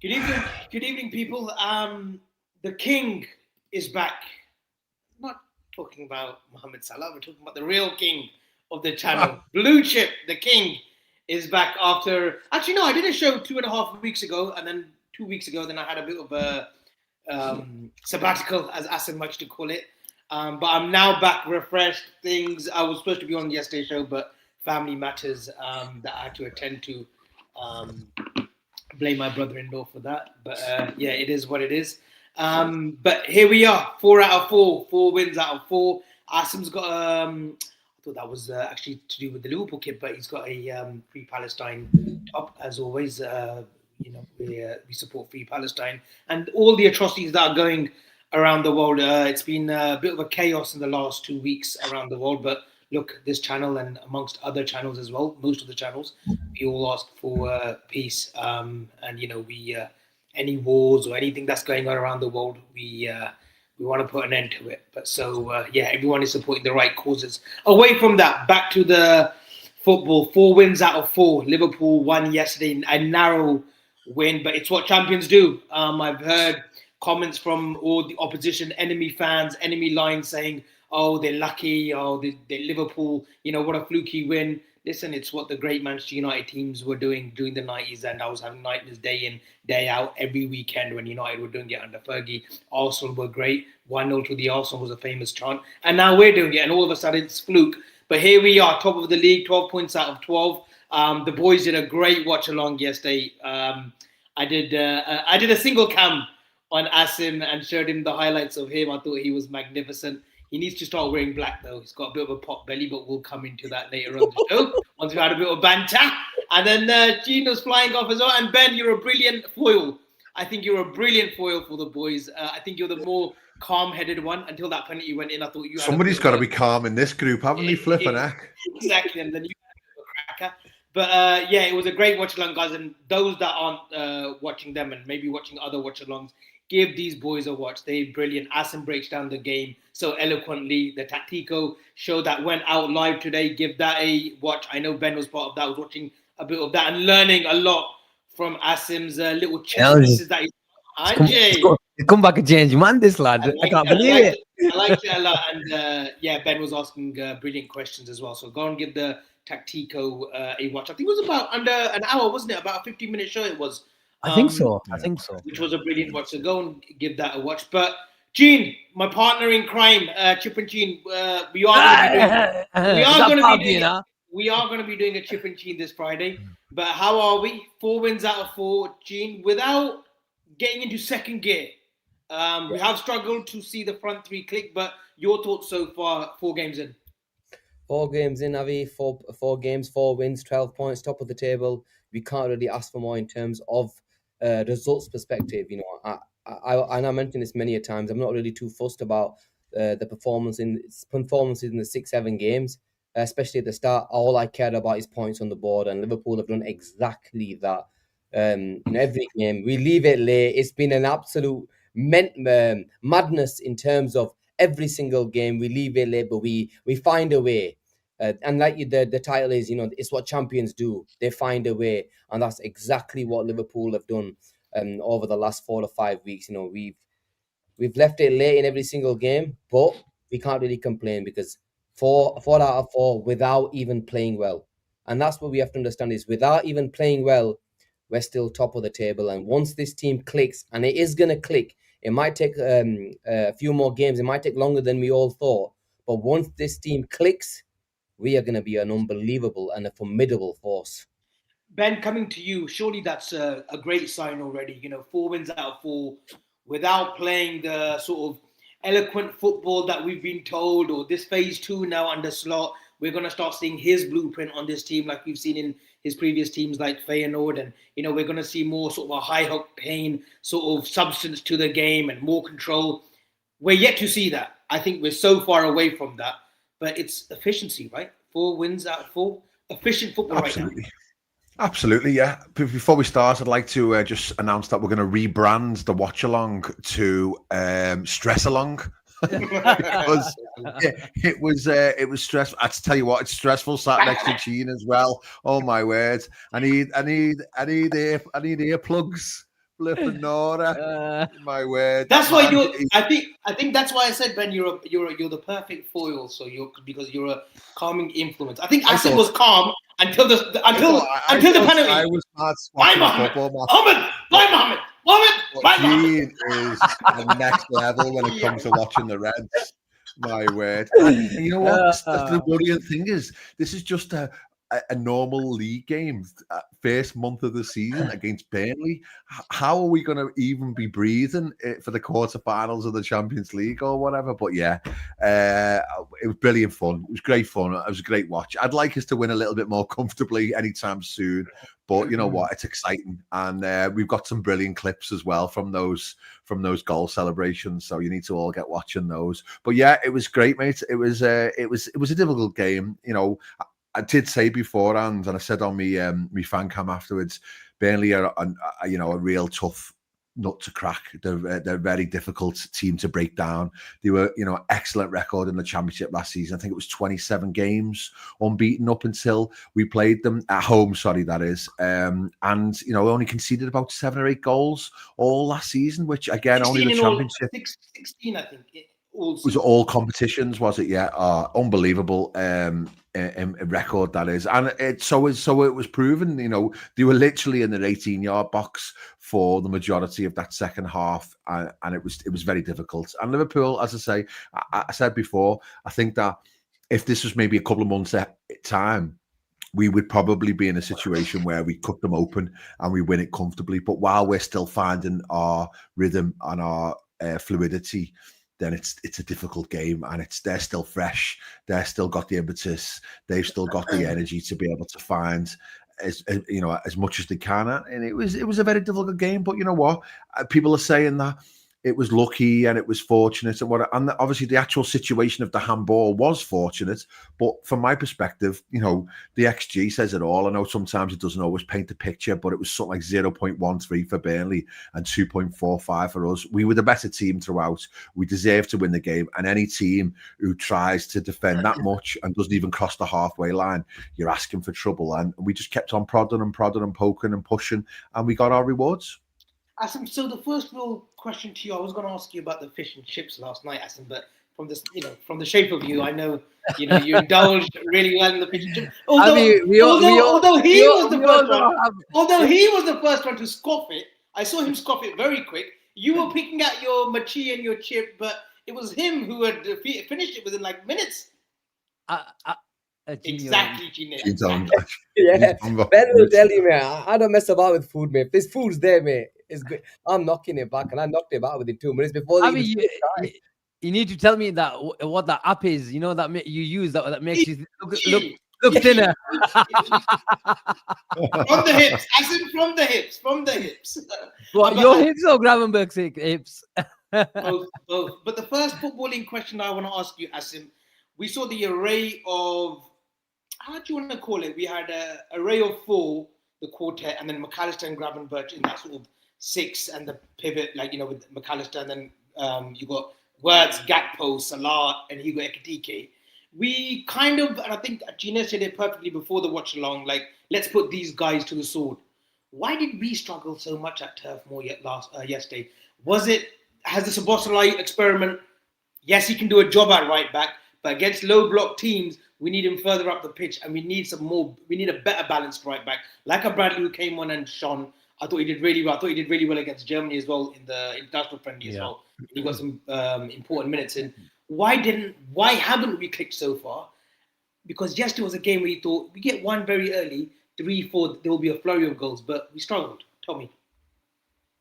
Good evening, people. The king is back. Not talking about Mohamed Salah. We're talking about the real king of the channel, Blue Chip. The king is back after. Actually, no, I did a show 2.5 weeks ago, and then 2 weeks ago, then I had a bit of a sabbatical, as Asim likes to call it. But I'm now back, refreshed. Things I was supposed to be on yesterday's show, but family matters that I had to attend to. Um, Blame my brother-in-law for that, but yeah, it is what it is. But here we are, 4 out of 4, 4 wins out of 4. Asim's got I thought that was actually to do with the Liverpool kid, but he's got a Free Palestine top as always. We support Free Palestine and all the atrocities that are going around the world. It's been a bit of a chaos in the last 2 weeks around the world, but look, this channel and amongst other channels as well, most of the channels, we all ask for peace. And we any wars or anything that's going on around the world, we want to put an end to it. But yeah, everyone is supporting the right causes. Away from that, back to the football. 4 wins out of 4. Liverpool won yesterday, a narrow win, but it's what champions do. I've heard comments from all the opposition, enemy fans, enemy lines saying, "Oh, they're lucky. Oh, they're Liverpool. What a fluky win." Listen, it's what the great Manchester United teams were doing during the 90s, and I was having nightmares day in, day out, every weekend when United were doing it under Fergie. Arsenal were great. 1-0 to the Arsenal was a famous chant. And now we're doing it, and all of a sudden it's fluke. But here we are, top of the league, 12 points out of 12. The boys did a great watch-along yesterday. I did a single cam on Asim and showed him the highlights of him. I thought he was magnificent. He needs to start wearing black, though. He's got a bit of a pot belly, but we'll come into that later on the show once we had a bit of banter. And then Gino's flying off as well. And Ben, you're a brilliant foil. I think you're a brilliant foil for the boys. I think you're the more calm-headed one. Until that penalty went in, I thought you had somebody's got to be calm in this group, haven't they? Flipping heck. Exactly, and then you had a cracker. But yeah, it was a great watch-along, guys. And those that aren't watching them and maybe watching other watch-alongs, give these boys a watch. They're brilliant. Asim breaks down the game so eloquently. The Tactico show that went out live today, give that a watch. I know Ben was part of that. I was watching a bit of that and learning a lot from Asim's little chess pieces that he's come back and change, man, this lad. I can't believe it. I liked it a lot. And yeah, Ben was asking brilliant questions as well. So go and give the Tactico a watch. I think it was about under an hour, wasn't it? About a 15-minute show it was. I think so. Which was a brilliant watch. So go and give that a watch. But Gene, my partner in crime, Chip and Gene, we are going to be doing a Chip and Gene this Friday. But how are we? 4 wins out of 4, Gene, without getting into second gear. We have struggled to see the front three click, but your thoughts so far, 4 games in? 4 games in, Avi. 4 games, 4 wins, 12 points, top of the table. We can't really ask for more in terms of results perspective. I mentioned this many a times. I'm not really too fussed about the performances in the 6-7 games, especially at the start. All I cared about is points on the board, and Liverpool have done exactly that. In every game, we leave it late. It's been an absolute madness in terms of every single game. We leave it late, but we find a way. And like the title is, it's what champions do. They find a way, and that's exactly what Liverpool have done over the last 4 to 5 weeks. We've left it late in every single game, but we can't really complain because 4 out of 4 without even playing well. And that's what we have to understand is without even playing well, we're still top of the table. And once this team clicks, and it is going to click, it might take a few more games. It might take longer than we all thought. But once this team clicks, we are going to be an unbelievable and a formidable force. Ben, coming to you, surely that's a great sign already. 4 wins out of 4 without playing the sort of eloquent football that we've been told, or this phase 2 now under Slot. We're going to start seeing his blueprint on this team like we've seen in his previous teams like Feyenoord. And, we're going to see more sort of a high-octane sort of substance to the game and more control. We're yet to see that. I think we're so far away from that. But it's efficiency, right? 4 wins out of 4. Efficient football right now. Absolutely, yeah. Before we start, I'd like to just announce that we're going to rebrand the watch along to stress along because it was stressful. I tell you what, it's stressful sat next to Gene as well. Oh my word! I need earplugs Flipping Nora. My word. That's that why man, you. I think that's why I said, Ben, you're the perfect foil. So because you're a calming influence. I think Asim was calm until the penalty. I was not Bye, watching Mohammed. football. Mohammed. Bye, Mohammed. Mohammed. Bye, Mohammed. Gene is the next level when it comes to watching the Reds. My word. And you know what? The worrying thing is, this is just a normal league game, first month of the season against Burnley. How are we going to even be breathing for the quarterfinals of the Champions League or whatever? But yeah, it was brilliant fun. It was great fun. It was a great watch. I'd like us to win a little bit more comfortably anytime soon. But you know what? It's exciting, and we've got some brilliant clips as well from those goal celebrations. So you need to all get watching those. But yeah, it was great, mate. It was a difficult game. You know, I did say beforehand, and I said on me fan cam afterwards, Burnley are a real tough nut to crack. They're a very difficult team to break down. They were, excellent record in the Championship last season. I think it was 27 games unbeaten up until we played them at home. Sorry, that is. And only conceded about 7 or 8 goals all last season, which again only the Championship. 16, I think. Was it all competitions? Was it? Yeah, unbelievable record that is, and it was proven. They were literally in their 18-yard box for the majority of that second half, and it was very difficult. And Liverpool, as I say, I said before, I think that if this was maybe a couple of months at time, we would probably be in a situation where we cut them open and we win it comfortably. But while we're still finding our rhythm and our fluidity, then it's a difficult game, and they're still fresh. They're still got the impetus. They've still got the energy to be able to find as much as they can. And it was a very difficult game. But you know what? People are saying that it was lucky and it was fortunate and obviously the actual situation of the handball was fortunate. But from my perspective, the XG says it all. I know sometimes it doesn't always paint the picture, but it was something like 0.13 for Burnley and 2.45 for us. We were the better team throughout. We deserved to win the game. And any team who tries to defend that much and doesn't even cross the halfway line, you're asking for trouble. And we just kept on prodding and poking and pushing, and we got our rewards. Asim, so the first real question to you, I was going to ask you about the fish and chips last night, Asim, but from this, from the shape of you, I know, you indulged really well in the fish and chips. Although he was the first one to scoff it, I saw him scoff it very quick. You were picking at your machi and your chip, but it was him who had finished it within like minutes. Exactly, Gino. Yeah, Ben will tell you, man. I don't mess about with food, mate. If this food's there, mate, it's good. I'm knocking it back, and I knocked it back within 2 minutes before. You need to tell me that what the app is. That you use that makes you look thinner. From the hips, Asim, from the hips. What, your hips or Gravenberg's hips? Both. But the first footballing question I want to ask you, Asim, we saw the array of, how do you want to call it? We had an array of 4, the quartet, and then McAllister and Gravenberch in that sort of 6, and the pivot, with McAllister, and then you got Wirtz, Gakpo, Salah, and Hugo Ekitike. We kind of, and I think Gina said it perfectly before the watch along, let's put these guys to the sword. Why did we struggle so much at Turf Moor yesterday? Has the Szoboszlai experiment, yes, he can do a job at right back, but against low block teams, we need him further up the pitch, and we need a better balanced right back. Like a Bradley who came on and shone. I thought he did really well. I thought he did really well against Germany as well in the international friendly as well. He got some important minutes in. Why haven't we clicked so far? Because yesterday was a game where you thought we get one very early, 3-4, there will be a flurry of goals, but we struggled. Tell me.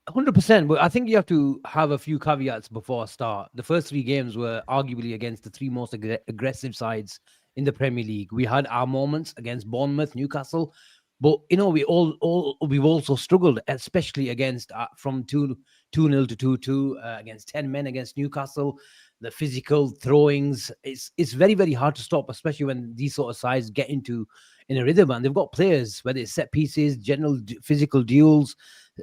100%, but I think you have to have a few caveats before I start. The first 3 games were arguably against the 3 most aggressive sides in the Premier League. We had our moments against Bournemouth, Newcastle, but we've also struggled, especially against from 2-0 to 2-2 against 10 men against Newcastle. The physical throwings, it's very, very hard to stop, especially when these sort of sides get in a rhythm, and they've got players, whether it's set pieces, general physical duels,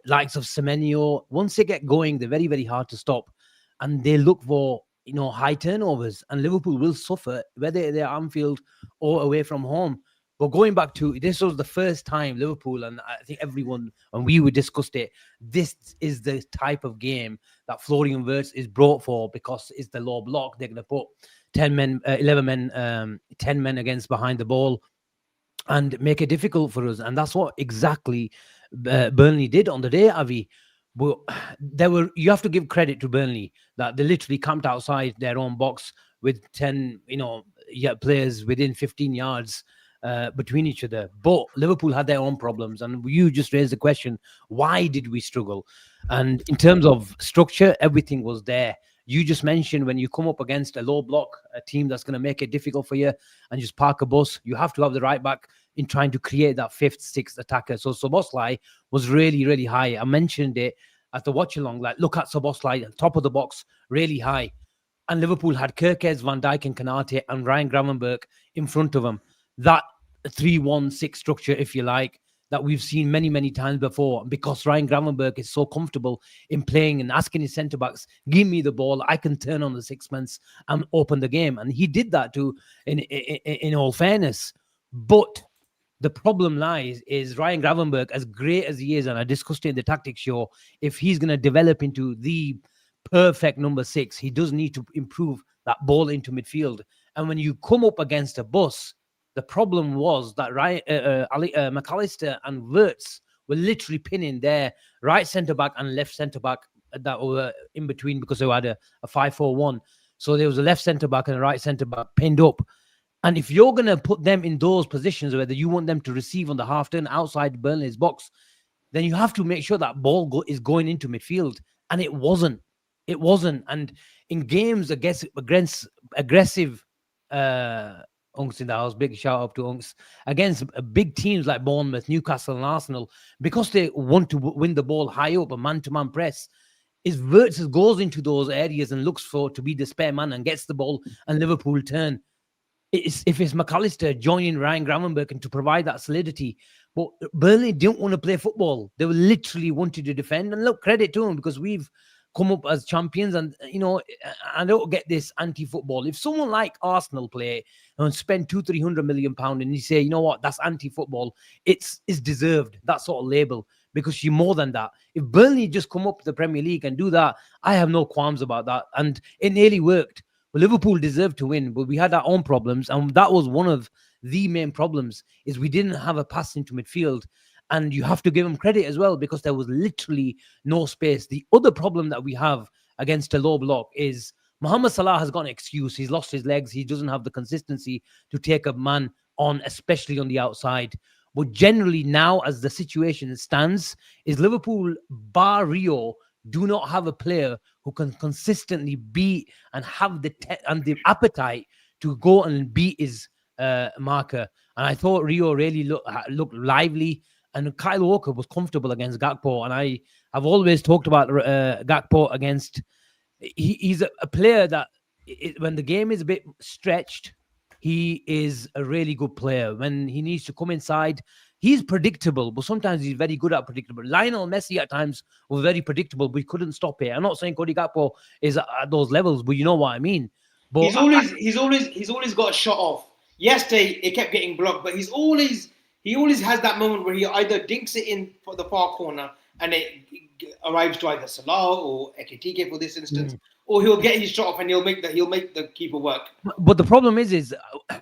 likes of Semenyo. Once they get going, they're very, very hard to stop, and they look for high turnovers, and Liverpool will suffer whether they're Anfield or away from home. But going back to this was the first time Liverpool, and I think everyone, and we would discussed it, this is the type of game that Florian Wirtz is brought for, because it's the low block. They're going to put 10 men, 11 men, 10 men against behind the ball and make it difficult for us. And that's what exactly Burnley did on the day, Avi. Well, you have to give credit to Burnley that they literally camped outside their own box with 10, players within 15 yards between each other. But Liverpool had their own problems, and you just raised the question, why did we struggle? And in terms of structure, everything was there. You just mentioned when you come up against a low block, a team that's going to make it difficult for you and just park a bus, you have to have the right back in trying to create that fifth, sixth attacker. So Szoboszlai was really, really high. I mentioned it at the watch along, like, look at Szoboszlai, top of the box, really high. And Liverpool had Kerkez, Van Dijk and Konate and Ryan Gravenberch in front of them. That 3-1-6 structure, if you like, that we've seen many, many times before, because Ryan Gravenberch is so comfortable in playing and asking his centre-backs, give me the ball, I can turn on the sixpence and open the game. And he did that too, in all fairness. But the problem lies is Ryan Gravenberch, as great as he is, and I discussed it in the tactics show, if he's going to develop into the perfect number 6, he does need to improve that ball into midfield. And when you come up against a bus, the problem was that McAllister and Wirtz were literally pinning their right centre-back and left centre-back that were in between, because they had a 5-4-1. So there was a left centre-back and a right centre-back pinned up. And if you're going to put them in those positions, whether you want them to receive on the half-turn outside Burnley's box, then you have to make sure that ball is going into midfield. And it wasn't. It wasn't. And in games against aggressive... Unks in the house, big shout out to Unks, against big teams like Bournemouth, Newcastle and Arsenal, because they want to win the ball high up, a man-to-man press, is Wirtz goes into those areas and looks to be the spare man and gets the ball, and Liverpool turn. If it's McAllister joining Ryan Gravenberch and to provide that solidity. But Burnley didn't want to play football. They were literally wanted to defend. And look, credit to them, because we've come up as champions, and I don't get this anti-football. If someone like Arsenal play and spend £200-300 million and you say, you know what, that's anti-football, it's deserved, that sort of label, because you're more than that. If Burnley just come up to the Premier League and do that, I have no qualms about that, and it nearly worked. Well, Liverpool deserved to win, but we had our own problems, and that was one of the main problems, is we didn't have a pass into midfield. And you have to give them credit as well, because there was literally no space. The other problem that we have against a low block is Mohamed Salah has got an excuse. He's lost his legs. He doesn't have the consistency to take a man on, especially on the outside. But generally now, as the situation stands, is Liverpool, bar Rio, do not have a player who can consistently beat and have the appetite to go and beat his marker. And I thought Rio really looked lively. And Kyle Walker was comfortable against Gakpo. And I have always talked about Gakpo against... He's a player that, when the game is a bit stretched, he is a really good player. When he needs to come inside, he's predictable, but sometimes he's very good at predictable. Lionel Messi at times was very predictable, but he couldn't stop it. I'm not saying Cody Gakpo is at those levels, but you know what I mean. But he's always got a shot off. Yesterday, it kept getting blocked, but he always has that moment where he either dinks it in for the far corner and it arrives to either Salah or Ekitike for this instance, or he'll get his shot off and he'll make the keeper work. But the problem is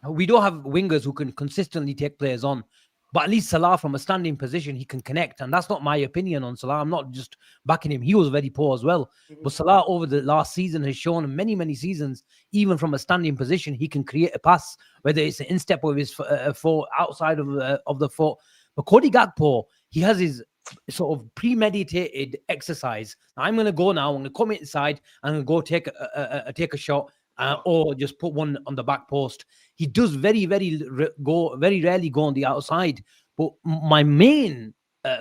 we don't have wingers who can consistently take players on. But at least Salah, from a standing position, he can connect. And that's not my opinion on Salah. I'm not just backing him. He was very poor as well. Mm-hmm. But Salah, over the last season, has shown many, many seasons, even from a standing position, he can create a pass, whether it's an instep with his foot, outside of the foot. But Cody Gakpo, he has his sort of premeditated exercise. I'm going to go now. I'm going to come inside and I'm going to go take a shot. Or just put one on the back post. He does very rarely go on the outside. But my main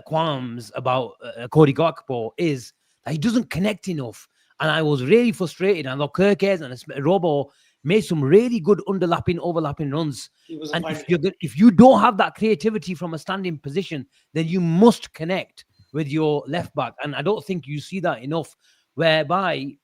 qualms about Cody Gakpo is that he doesn't connect enough. And I was really frustrated. And Kerkez and Robo made some really good overlapping runs. And if you don't have that creativity from a standing position, then you must connect with your left back. And I don't think you see that enough, whereby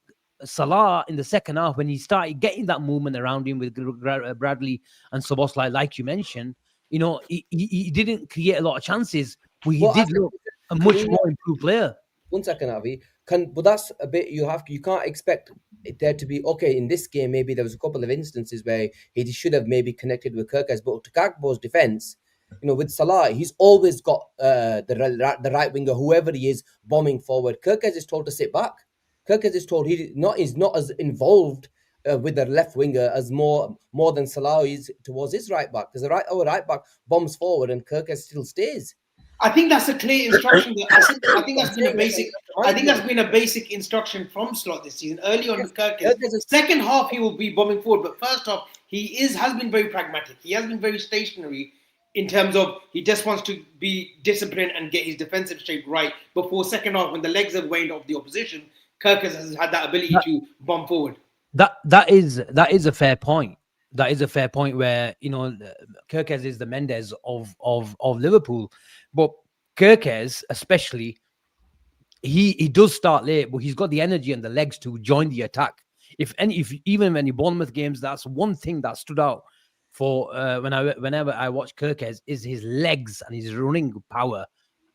Salah in the second half, when he started getting that movement around him with Bradley and Szoboszlai, like you mentioned, he didn't create a lot of chances, but he Well, did look a much more improved player. 1 second, Avi. But that's a bit you can't expect there to be in this game. Maybe there was a couple of instances where he should have maybe connected with Kirkes, but to Gakpo's defense, with Salah, he's always got the right winger, whoever he is, bombing forward. Kirkes is told to sit back. Kirkes is told he's not as involved with the left winger as more than Salah is towards his right back, because our right back bombs forward and Kirkes still stays. I think that's a clear instruction. I think that's been a basic. I think that's been a basic instruction from Slot this season. Early on with Kirkes, second half he will be bombing forward, but first half has been very pragmatic. He has been very stationary in terms of he just wants to be disciplined and get his defensive shape right before second half when the legs have waned off the opposition. Kirkes has had that ability to bomb forward. That is a fair point. That is a fair point where Kirkes is the Mendes of Liverpool, but Kirkes especially, he does start late, but he's got the energy and the legs to join the attack. If even when you Bournemouth games, that's one thing that stood out for whenever I watch Kirkes is his legs and his running power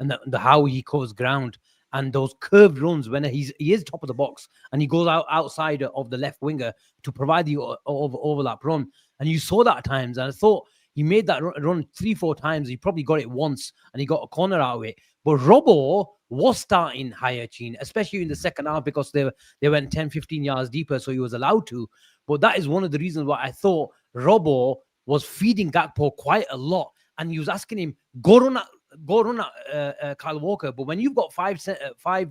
and the how he covers ground. And those curved runs when he is top of the box and he goes outside of the left winger to provide the overlap run. And you saw that at times. And I thought he made that run 3-4 times. He probably got it once and he got a corner out of it. But Robbo was starting higher, Chin, especially in the second half because they went 10-15 yards deeper. So he was allowed to. But that is one of the reasons why I thought Robbo was feeding Gakpo quite a lot. And he was asking him, go run at Kyle Walker. But when you've got five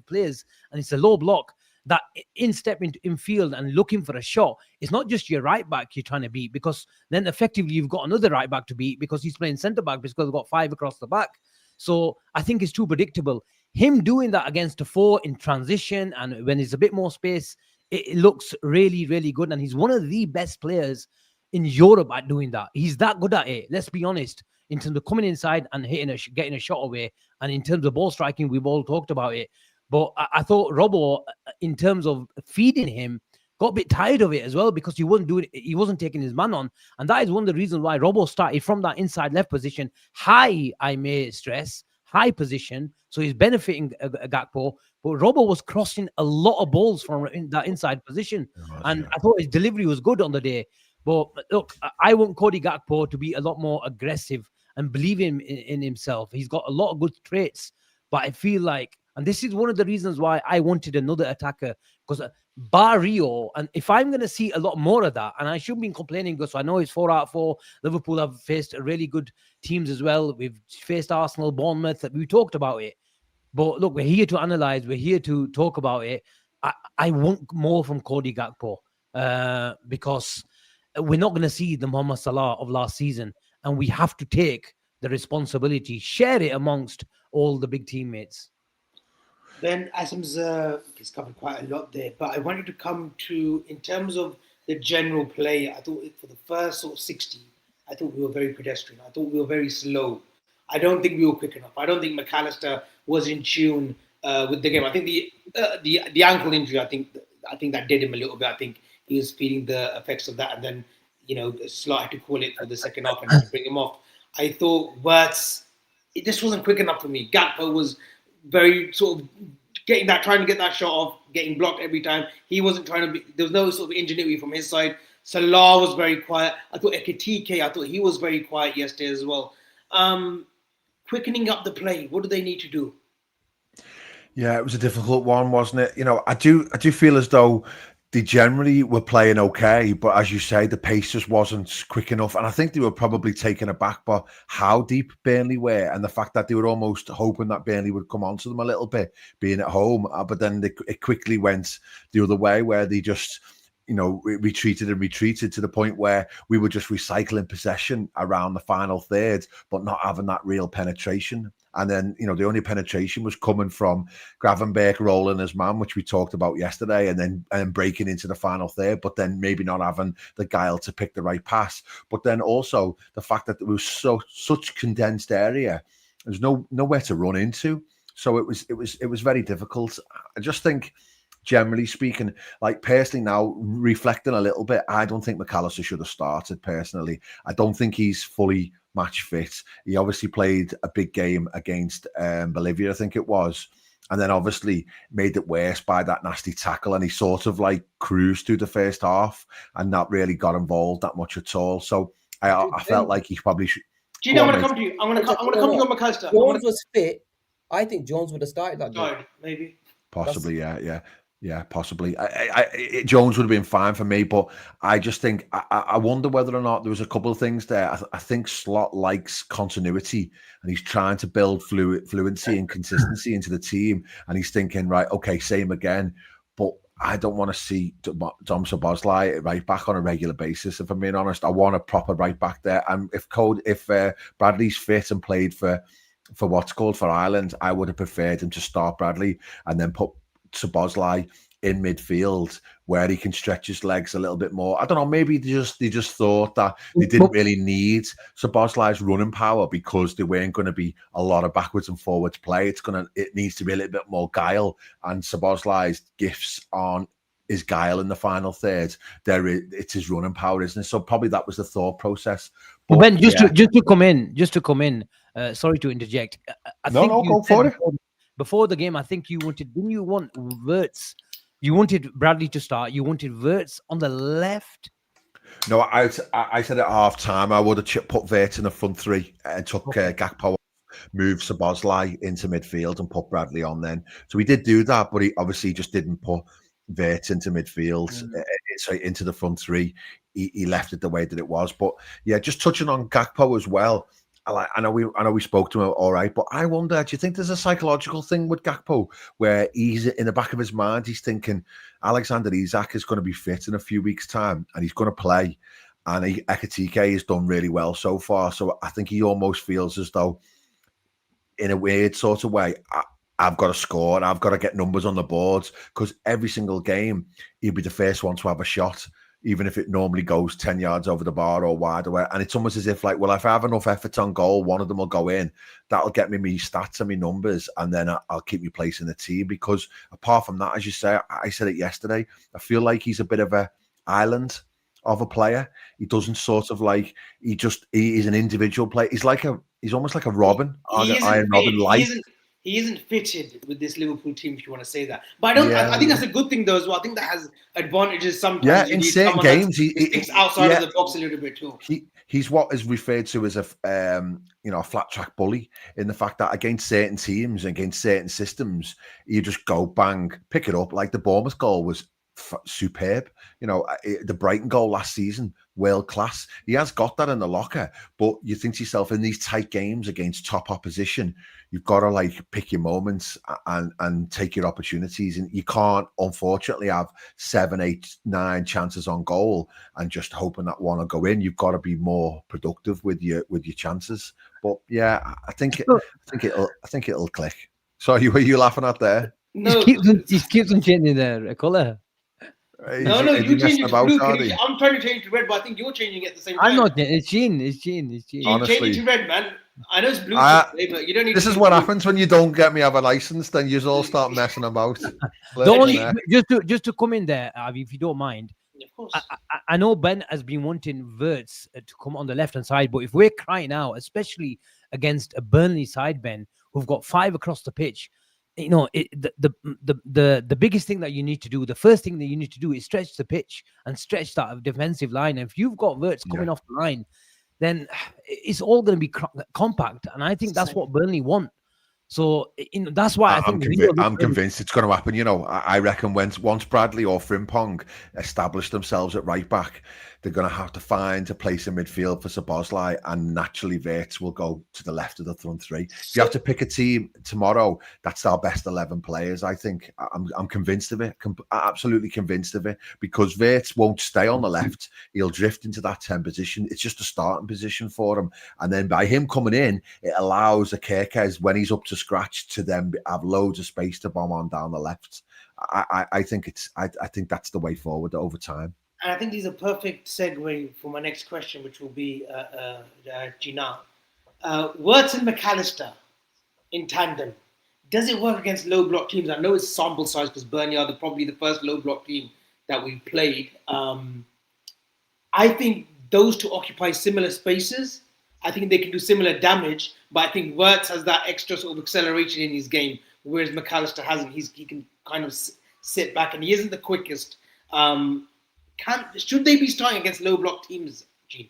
players and it's a low block, that in-step in field and looking for a shot, it's not just your right back you're trying to beat, because then effectively you've got another right back to beat because he's playing centre back because they've got 5 across the back. So I think it's too predictable. Him doing that against a 4 in transition and when there's a bit more space, it looks really, really good. And he's one of the best players in Europe at doing that. He's that good at it. Let's be honest. In terms of coming inside and getting a shot away, and in terms of ball striking, we've all talked about it. But I thought Robbo, in terms of feeding him, got a bit tired of it as well because he wasn't taking his man on, and that is one of the reasons why Robbo started from that inside left position, high, I may stress, high position, so he's benefiting Gakpo. But Robbo was crossing a lot of balls from that inside position, I thought his delivery was good on the day. But look, I want Cody Gakpo to be a lot more aggressive and believe in himself. He's got a lot of good traits, but I feel like, and this is one of the reasons why I wanted another attacker, because bar Rio, and if I'm going to see a lot more of that, and I shouldn't be complaining because I know it's 4 out of 4. Liverpool have faced really good teams as well. We've faced Arsenal, Bournemouth. We talked about it. But look, we're here to analyze. We're here to talk about it. I want more from Cody Gakpo because we're not going to see the Mohamed Salah of last season. And we have to take the responsibility, share it amongst all the big teammates. Then Asim's he's covered quite a lot there, but I wanted to come to, in terms of the general play, I thought for the first sort of 60, I thought we were very pedestrian. I thought we were very slow. I don't think we were quick enough. I don't think McAllister was in tune with the game. I think the ankle injury, I think that did him a little bit. I think he was feeling the effects of that, and then Slot had to call it for the second half and bring him off. I thought Wirtz, it just wasn't quick enough for me. Gakpo was very sort of trying to get that shot off, getting blocked every time. He wasn't trying to there was no sort of ingenuity from his side. Salah was very quiet. I thought Ekitike, I thought he was very quiet yesterday as well. Quickening up the play, what do they need to do? Yeah, it was a difficult one, wasn't it? I do feel as though they generally were playing okay, but as you say, the pace just wasn't quick enough. And I think they were probably taken aback by how deep Burnley were and the fact that they were almost hoping that Burnley would come onto them a little bit, being at home. But then it quickly went the other way, where they just, retreated to the point where we were just recycling possession around the final third, but not having that real penetration. And then, the only penetration was coming from Gravenberch rolling his man, which we talked about yesterday, and then breaking into the final third, but then maybe not having the guile to pick the right pass. But then also the fact that there was such condensed area, there's nowhere to run into. So it was very difficult. I just think generally speaking, like personally now, reflecting a little bit, I don't think McAllister should have started personally. I don't think he's fully match fit. He obviously played a big game against Bolivia, I think it was. And then obviously made it worse by that nasty tackle. And he sort of like cruised through the first half and not really got involved that much at all. So I felt like he probably should. Do you know I'm going to come to you? I'm going to come to you on McAllister. Jones was fit. I think Jones would have started that game. Maybe. Possibly, yeah, possibly. Jones would have been fine for me, but I just think I wonder whether or not there was a couple of things there. I think Slot likes continuity, and he's trying to build fluency and consistency into the team. And he's thinking, right, okay, same again, but I don't want to see Dom Szoboszlai right back on a regular basis. If I'm being honest, I want a proper right back there. And if Bradley's fit and played for what's called for Ireland, I would have preferred him to start Bradley and then put Szoboszlai in midfield where he can stretch his legs a little bit more. I don't know, maybe they just thought that they didn't really need Szoboszlai's running power because there weren't going to be a lot of backwards and forwards play. It needs to be a little bit more guile, and Szoboszlai's gifts on his guile in the final third. It's his running power, isn't it? So probably that was the thought process. But Ben, just to come in. Sorry to interject. Go for it. Before the game, I think didn't you want Wirtz? You wanted Bradley to start. You wanted Wirtz on the left. No, I said at half time I would have put Wirtz in the front three and took Gakpo, moved Szoboszlai into midfield and put Bradley on then. So he did do that, but he obviously just didn't put Wirtz into midfield, into the front three. He left it the way that it was. But yeah, just touching on Gakpo as well. I know we spoke to him all right, but I wonder, do you think there's a psychological thing with Gakpo where he's in the back of his mind, he's thinking Alexander Isak is going to be fit in a few weeks' time and he's going to play, and Ekitike has done really well so far. So I think he almost feels as though, in a weird sort of way, I've got to score and I've got to get numbers on the boards, because every single game he'll be the first one to have a shot, even if it normally goes 10 yards over the bar or wide away. And it's almost as if, like, well, if I have enough effort on goal, one of them will go in. That'll get me stats and me numbers, and then I'll keep me place in the team. Because apart from that, as you say, I said it yesterday, I feel like he's a bit of a island of a player. He doesn't sort of like, he is an individual player. He's almost like a Robin, Iron Robin light. He isn't fitted with this Liverpool team, if you want to say that. But I think that's a good thing, though, as well. I think that has advantages sometimes. Yeah, in certain games, he thinks outside of the box a little bit too. He's what is referred to as a flat track bully, in the fact that against certain teams, against certain systems, you just go bang, pick it up. Like the Bournemouth goal was superb. The Brighton goal last season, world class. He has got that in the locker, but you think to yourself, in these tight games against top opposition, you've got to like pick your moments and take your opportunities, and you can't unfortunately have 7, 8, 9 chances on goal and just hoping that one will go in. You've got to be more productive with your chances. But yeah, I think it'll click. Sorry, were you laughing at there? No, he keeps on changing the colour. No, you changing it to blue. I'm trying to change to red, but I think you're changing it at the same time. I'm not. It's Gene. Honestly, change it to red, man. I know it's blue, but you don't need. This is what happens when you don't get me have a license. Then you all start messing about. Just to come in there, Avi, if you don't mind. Of course. I know Ben has been wanting Wirtz to come on the left-hand side, but if we're crying out, especially against a Burnley side, Ben, who've got 5 across the pitch, the biggest thing that you need to do, the first thing that you need to do is stretch the pitch and stretch that defensive line. And if you've got Wirtz coming off the line, then it's all going to be compact. And I think that's what Burnley want. So that's why I'm convinced it's going to happen. I reckon once Bradley or Frimpong establish themselves at right back, they're going to have to find a place in midfield for Szoboszlai, and naturally Wirtz will go to the left of the front three. If you have to pick a team tomorrow, that's our best 11 players. I think I'm convinced of it. Absolutely convinced of it, because Wirtz won't stay on the left. He'll drift into that 10 position. It's just a starting position for him, and then by him coming in, it allows Akirkes, when he's up to scratch, to then have loads of space to bomb on down the left. I think that's the way forward over time. And I think these are perfect segue for my next question, which will be Gina. Wirtz and McAllister in tandem. does it work against low block teams? I know it's sample size because Burnley are probably the first low block team that we played. I think those two occupy similar spaces. I think they can do similar damage, but I think Wirtz has that extra sort of acceleration in his game, whereas McAllister hasn't. He can kind of sit back, and he isn't the quickest. Should they be starting against low block teams, Gene?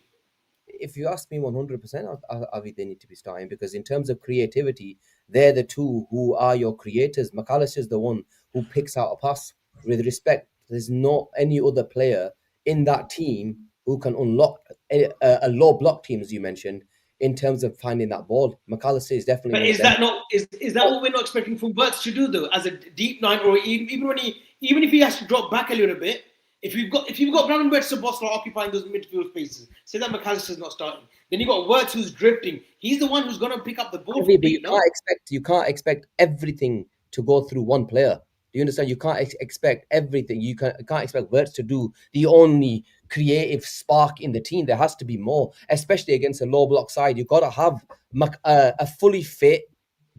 If you ask me 100%, Avi, they need to be starting, because in terms of creativity, they're the two who are your creators. McAllister is the one who picks out a pass. With respect, there's not any other player in that team who can unlock a low block team, as you mentioned, in terms of finding that ball. McAllister is definitely. But is that what we're not expecting from Wirtz to do, though, as a deep nine, or even if he has to drop back a little bit? If you've got Brandon Wirtz and Bosler occupying those midfield spaces, say that McAllister's not starting, then you've got Wirtz who's drifting. He's the one who's going to pick up the ball. But you can't expect everything to go through one player. Do you understand? You can't expect everything. You can't expect Wirtz to do the only creative spark in the team. There has to be more, especially against a low block side. You've got to have a fully fit,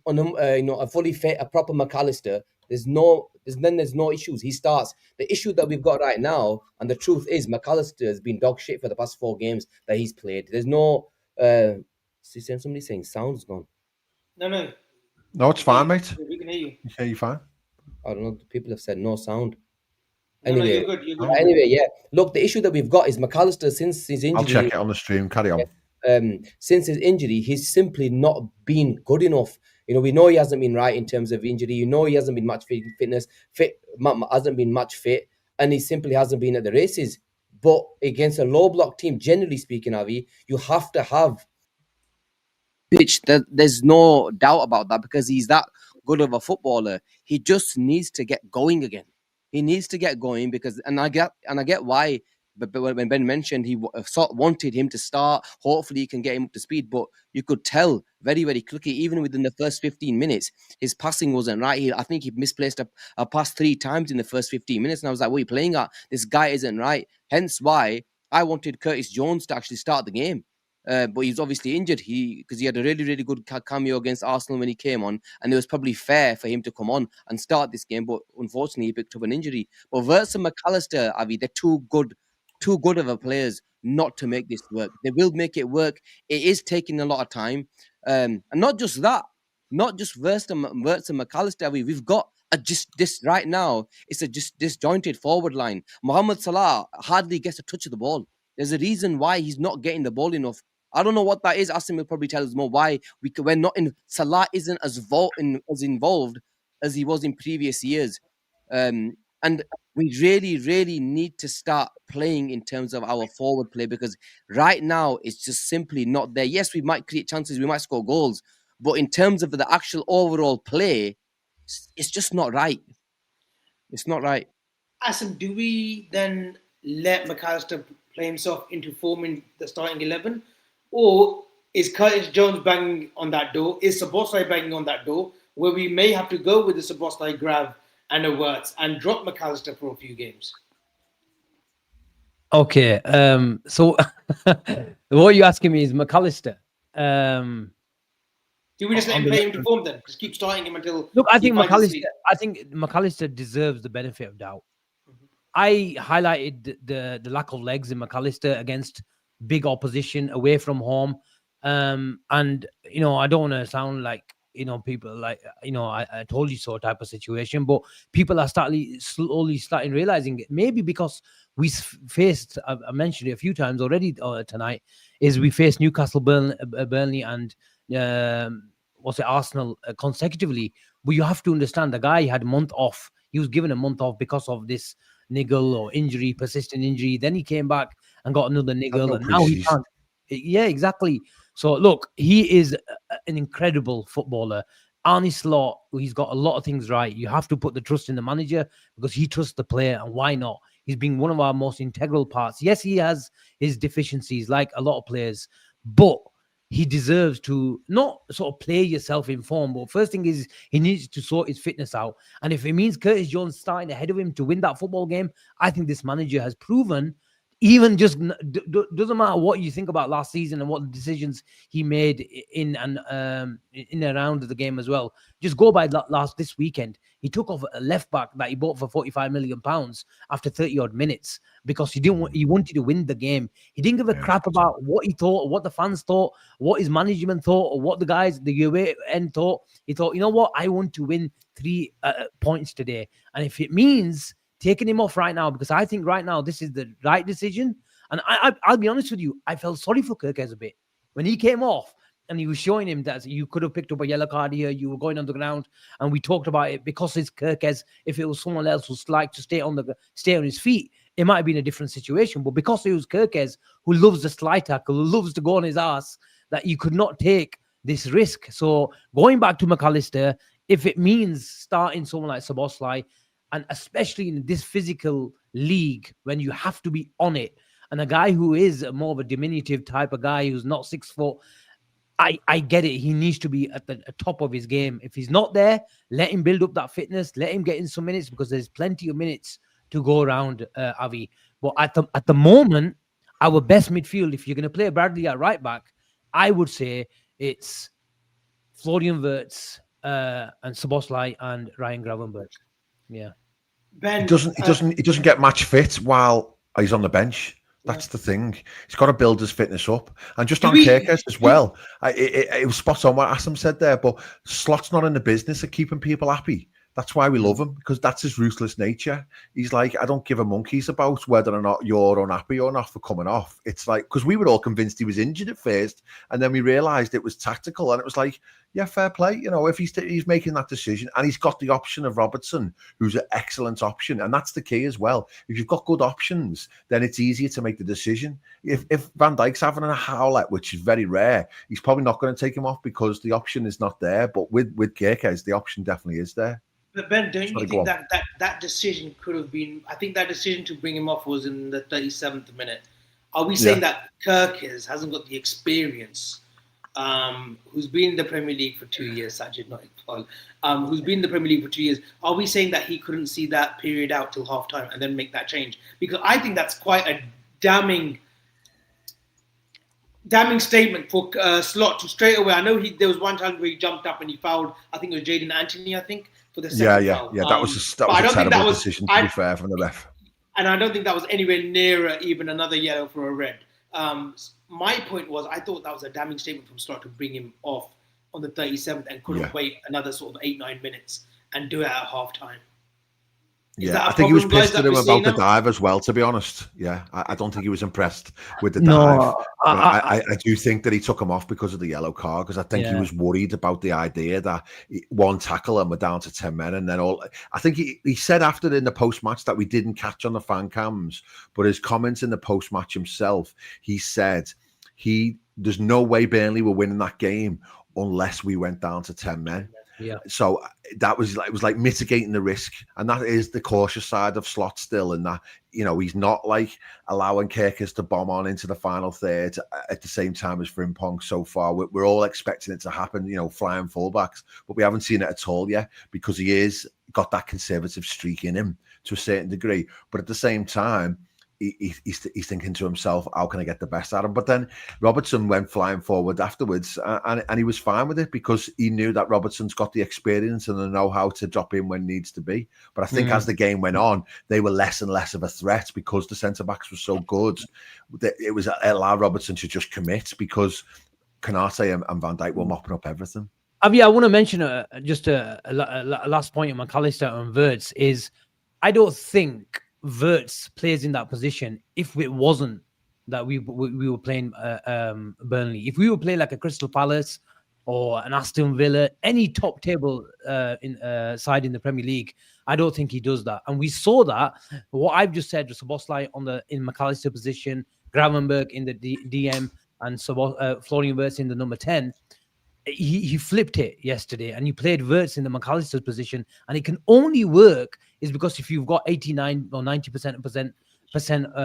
a proper McAllister. There's no issues. He starts. The issue that we've got right now, and the truth is, McAllister has been dog shit for the past 4 games that he's played. There's no. Somebody saying sound's gone. No, it's fine, mate. We can hear you. Yeah, you're fine. I don't know. People have said no sound. Anyway, you're good. Anyway, yeah. Look, the issue that we've got is McAllister, since his injury. I'll check it on the stream. Carry on. Since his injury, he's simply not been good enough. We know he hasn't been right in terms of injury. He hasn't been much hasn't been much fit, and he simply hasn't been at the races. But against a low block team, generally speaking, Avi, you have to have pitch. There's no doubt about that, because he's that good of a footballer. He just needs to get going again. He needs to get going, because, and I get why. But when Ben mentioned he wanted him to start, hopefully he can get him up to speed. But you could tell very, very quickly, even within the first 15 minutes, his passing wasn't right. I think he misplaced a pass 3 times in the first 15 minutes. And I was like, what are you playing at? This guy isn't right. Hence why I wanted Curtis Jones to actually start the game. But he's obviously injured. Because he had a really, really good cameo against Arsenal when he came on, and it was probably fair for him to come on and start this game. But unfortunately, he picked up an injury. But Wirtz and McAllister, Avi, they're too good of a players not to make this work. They will make it work. It is taking a lot of time, and not just that, not just Wirtz and McAllister. Avi, we've got just this right now. It's a just disjointed forward line. Mohamed Salah hardly gets a touch of the ball. There's a reason why he's not getting the ball enough. I don't know what that is. Asim will probably tell us more why we're not in. Salah isn't as involved as he was in previous years, and we really, really need to start playing in terms of our forward play, because right now it's just simply not there. Yes, we might create chances, we might score goals, but in terms of the actual overall play, it's just not right. It's not right. Asim, do we then let McAllister play himself into form in the starting 11? Or is Curtis Jones banging on that door? Is Szoboszlai banging on that door? Where we may have to go with the Szoboszlai grab and a Wirtz and drop McAllister for a few games. Okay, so what you're asking me is McAllister. Do we just let him play him to form then? Just keep starting him until. Look, I think McAllister deserves the benefit of doubt. Mm-hmm. I highlighted the lack of legs in McAllister against big opposition away from home, and I don't want to sound like people like I told you so type of situation, but people are slowly starting realizing it. Maybe because we faced, I mentioned it a few times already tonight, is we faced Newcastle, Burnley, and Arsenal consecutively. But you have to understand, the guy had a month off. He was given a month off because of this niggle or injury, persistent injury. Then he came back and got another niggle, and now he can't. Yeah, exactly. So look, he is an incredible footballer. Arne Slot, he's got a lot of things right. You have to put the trust in the manager, because he trusts the player, and why not? He's been one of our most integral parts. Yes, he has his deficiencies like a lot of players, but he deserves to not sort of play yourself in form. But first thing is, he needs to sort his fitness out. And if it means Curtis Jones starting ahead of him to win that football game, I think this manager has proven even just doesn't matter what you think about last season and what decisions he made in and around the game as well. Just go by this weekend. He took off a left back that he bought for £45 million after 30 odd minutes because he wanted to win the game. He didn't give a crap about what he thought, or what the fans thought, what his management thought, or what the away end thought. He thought, you know what, I want to win 3 points today, and if it means taking him off right now, because I think right now this is the right decision. And I'll be honest with you, I felt sorry for Kirkes a bit when he came off and he was showing him that you could have picked up a yellow card here, you were going on the ground, and we talked about it because it's Kirkes. If it was someone else who's like to stay on his feet, it might have been a different situation. But because it was Kirkes, who loves the slide tackle, who loves to go on his ass, that you could not take this risk. So going back to McAllister, if it means starting someone like Szoboszlai, and especially in this physical league when you have to be on it, and a guy who is more of a diminutive type of guy who's not 6 foot, I get it. He needs to be at the top of his game. If he's not there, let him build up that fitness. Let him get in some minutes, because there's plenty of minutes to go around, Avi. But at the moment, our best midfield, if you're going to play Bradley at right back, I would say it's Florian Wirtz and Szoboszlai and Ryan Gravenberch. Yeah. Ben, he doesn't get match fit while he's on the bench. That's the thing. He's got to build his fitness up. And just on Kirkes as well, it was spot on what Asim said there, but Slot's not in the business of keeping people happy. That's why we love him, because that's his ruthless nature. He's like, I don't give a monkeys about whether or not you're unhappy or not for coming off. It's like, because we were all convinced he was injured at first, and then we realised it was tactical, and it was like, yeah, fair play. You know, if he's making that decision, and he's got the option of Robertson, who's an excellent option, and that's the key as well. If you've got good options, then it's easier to make the decision. If Van Dijk's having a howlet, which is very rare, he's probably not going to take him off because the option is not there. But with Kirkes, the option definitely is there. But Ben, don't you think that decision could have been? I think that decision to bring him off was in the 37th minute. Are we saying that Kirkes hasn't got the experience? Who's been in the Premier League for 2 years, Sajid, not Iqbal, who's been in the Premier League for 2 years? Are we saying that he couldn't see that period out till half time and then make that change? Because I think that's quite a damning statement for Slot to straight away. I know there was one time where he jumped up and he fouled. I think it was Jadon Anthony. For the second foul. That was a terrible decision, to be fair, from the ref. And I don't think that was anywhere near even another yellow for a red. My point was, I thought that was a damning statement from Slot to bring him off on the 37th and couldn't wait another sort of 8-9 minutes and do it at half time. Yeah, I think he was pissed at him about the dive as well, to be honest. Yeah, I don't think he was impressed with the dive. I do think that he took him off because of the yellow card, because I think he was worried about the idea that one tackle and we're down to 10 men. And then I think he said after in the post-match that we didn't catch on the fan cams, but his comments in the post-match himself, he said there's no way Burnley were winning that game unless we went down to 10 men. Yeah. So it was like mitigating the risk, and that is the cautious side of Slot still. And that, you know, he's not like allowing Kirkes to bomb on into the final third at the same time as Frimpong so far. We're all expecting it to happen, you know, flying fullbacks, but we haven't seen it at all yet, because he is got that conservative streak in him to a certain degree. But at the same time, he's thinking to himself, how can I get the best out of him? But then Robertson went flying forward afterwards, and he was fine with it, because he knew that Robertson's got the experience and the know-how to drop in when needs to be. But I think as the game went on, they were less and less of a threat, because the centre-backs were so good. It allowed Robertson to just commit, because Konate and Van Dijk were mopping up everything. Avi, I want to mention just a last point on McAllister and Wirtz is, I don't think Wirtz plays in that position if it wasn't that we were playing Burnley. If we were playing like a Crystal Palace or an Aston Villa, any top table side in the Premier League, I don't think he does that. And we saw that. What I've just said, Szoboszlai in McAllister position, Gravenberch in the DM, and Florian Wirtz in the number 10. He flipped it yesterday, and he played Wirtz in the McAllister position, and it can only work is because if you've got 89 or 90%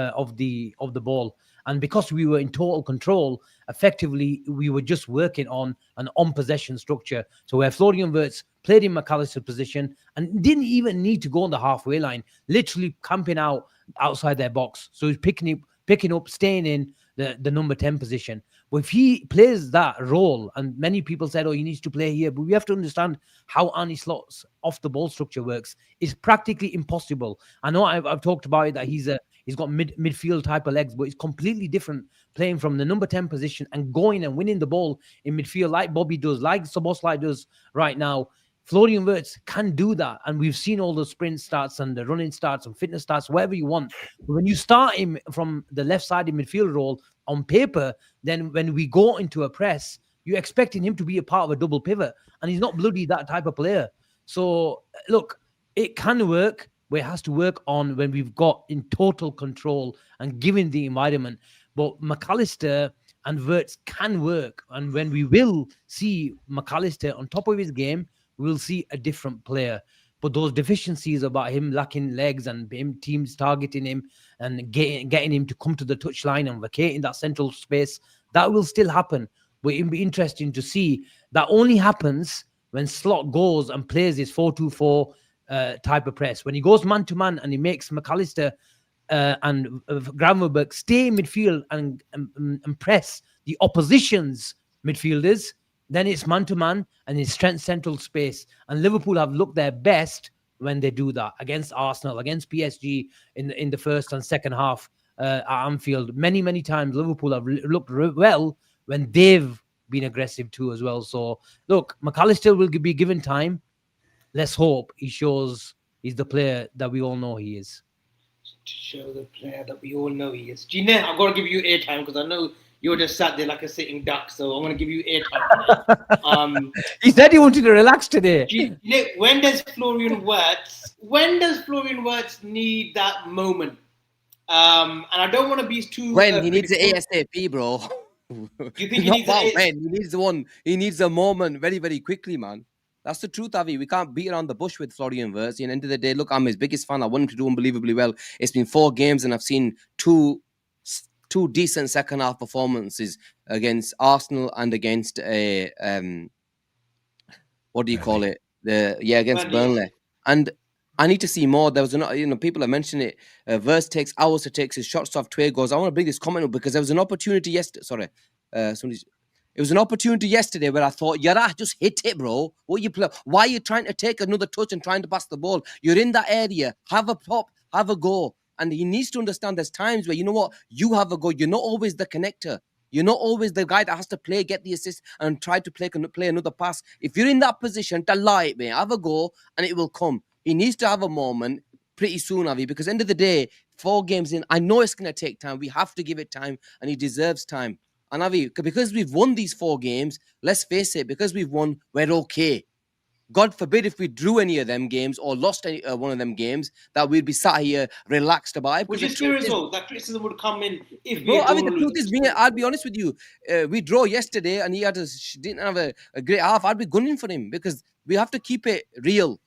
of the ball, and because we were in total control, effectively we were just working on an on-possession structure. So where Florian Wirtz played in McAllister's position and didn't even need to go on the halfway line, literally camping out outside their box. So he's picking picking up, staying in the number 10 position. But if he plays that role, and many people said, oh, he needs to play here, but we have to understand how Arne Slot's off the ball structure works. It's practically impossible. I know I've talked about it, that he's got midfield type of legs, but it's completely different playing from the number 10 position and going and winning the ball in midfield like Bobby does, like Szoboszlai does right now. Florian Wirtz can do that, and we've seen all the sprint starts and the running starts and fitness starts, whatever you want. But when you start him from the left side in midfield role on paper, then when we go into a press, you're expecting him to be a part of a double pivot, and he's not bloody that type of player. So look, it can work, but it has to work on when we've got in total control and given the environment. But McAllister and Wirtz can work, and when we will see McAllister on top of his game, we'll see a different player. But those deficiencies about him lacking legs and him teams targeting him and getting him to come to the touchline and vacating that central space, that will still happen. But it'll be interesting to see. That only happens when Slot goes and plays his 4-2-4 type of press. When he goes man-to-man and he makes McAllister and Gravenberch stay in midfield and press the opposition's midfielders, then it's man-to-man and it's strength central space. And Liverpool have looked their best when they do that against Arsenal, against PSG in the first and second half at Anfield. Many, many times Liverpool have looked well when they've been aggressive too as well. So, look, McAllister will be given time. Let's hope he shows he's the player that we all know he is. To show the player that we all know he is. Gina, I've got to give you airtime because I know you're just sat there like a sitting duck, so I'm going to give you airtime. He said he wanted to relax today. When does Florian Wirtz need that moment? And I don't want to be too... When he needs the ASAP, bro. You think he needs when? He needs the one. He needs a moment very, very quickly, man. That's the truth, Avi. We can't beat around the bush with Florian Wirtz. At the end of the day, look, I'm his biggest fan. I want him to do unbelievably well. It's been 4 games and I've seen two decent second half performances against Arsenal and against what do you call it? Against Burnley. And I need to see more. There was people have mentioned it. Wirtz takes hours to take his shots off 2 goals. I want to bring this comment up because there was an opportunity yesterday. It was an opportunity yesterday where I thought, Yara, just hit it, bro. Why are you trying to take another touch and trying to pass the ball? You're in that area. Have a pop, have a go. And he needs to understand there's times where, you know what, you have a go. You're not always the connector. You're not always the guy that has to get the assist and try to play another pass. If you're in that position, tell it, man. Have a go and it will come. He needs to have a moment pretty soon, Avi, because end of the day, 4 games in, I know it's going to take time. We have to give it time and he deserves time. And Avi, because we've won these 4 games, let's face it, because we've won, we're okay. God forbid if we drew any of them games or lost any one of them games, that we'd be sat here relaxed about it. Which is true as well. That criticism would come in if bro, I mean, the truth is, I'll be honest with you. We draw yesterday and he didn't have a great half. I'd be gunning for him because we have to keep it real.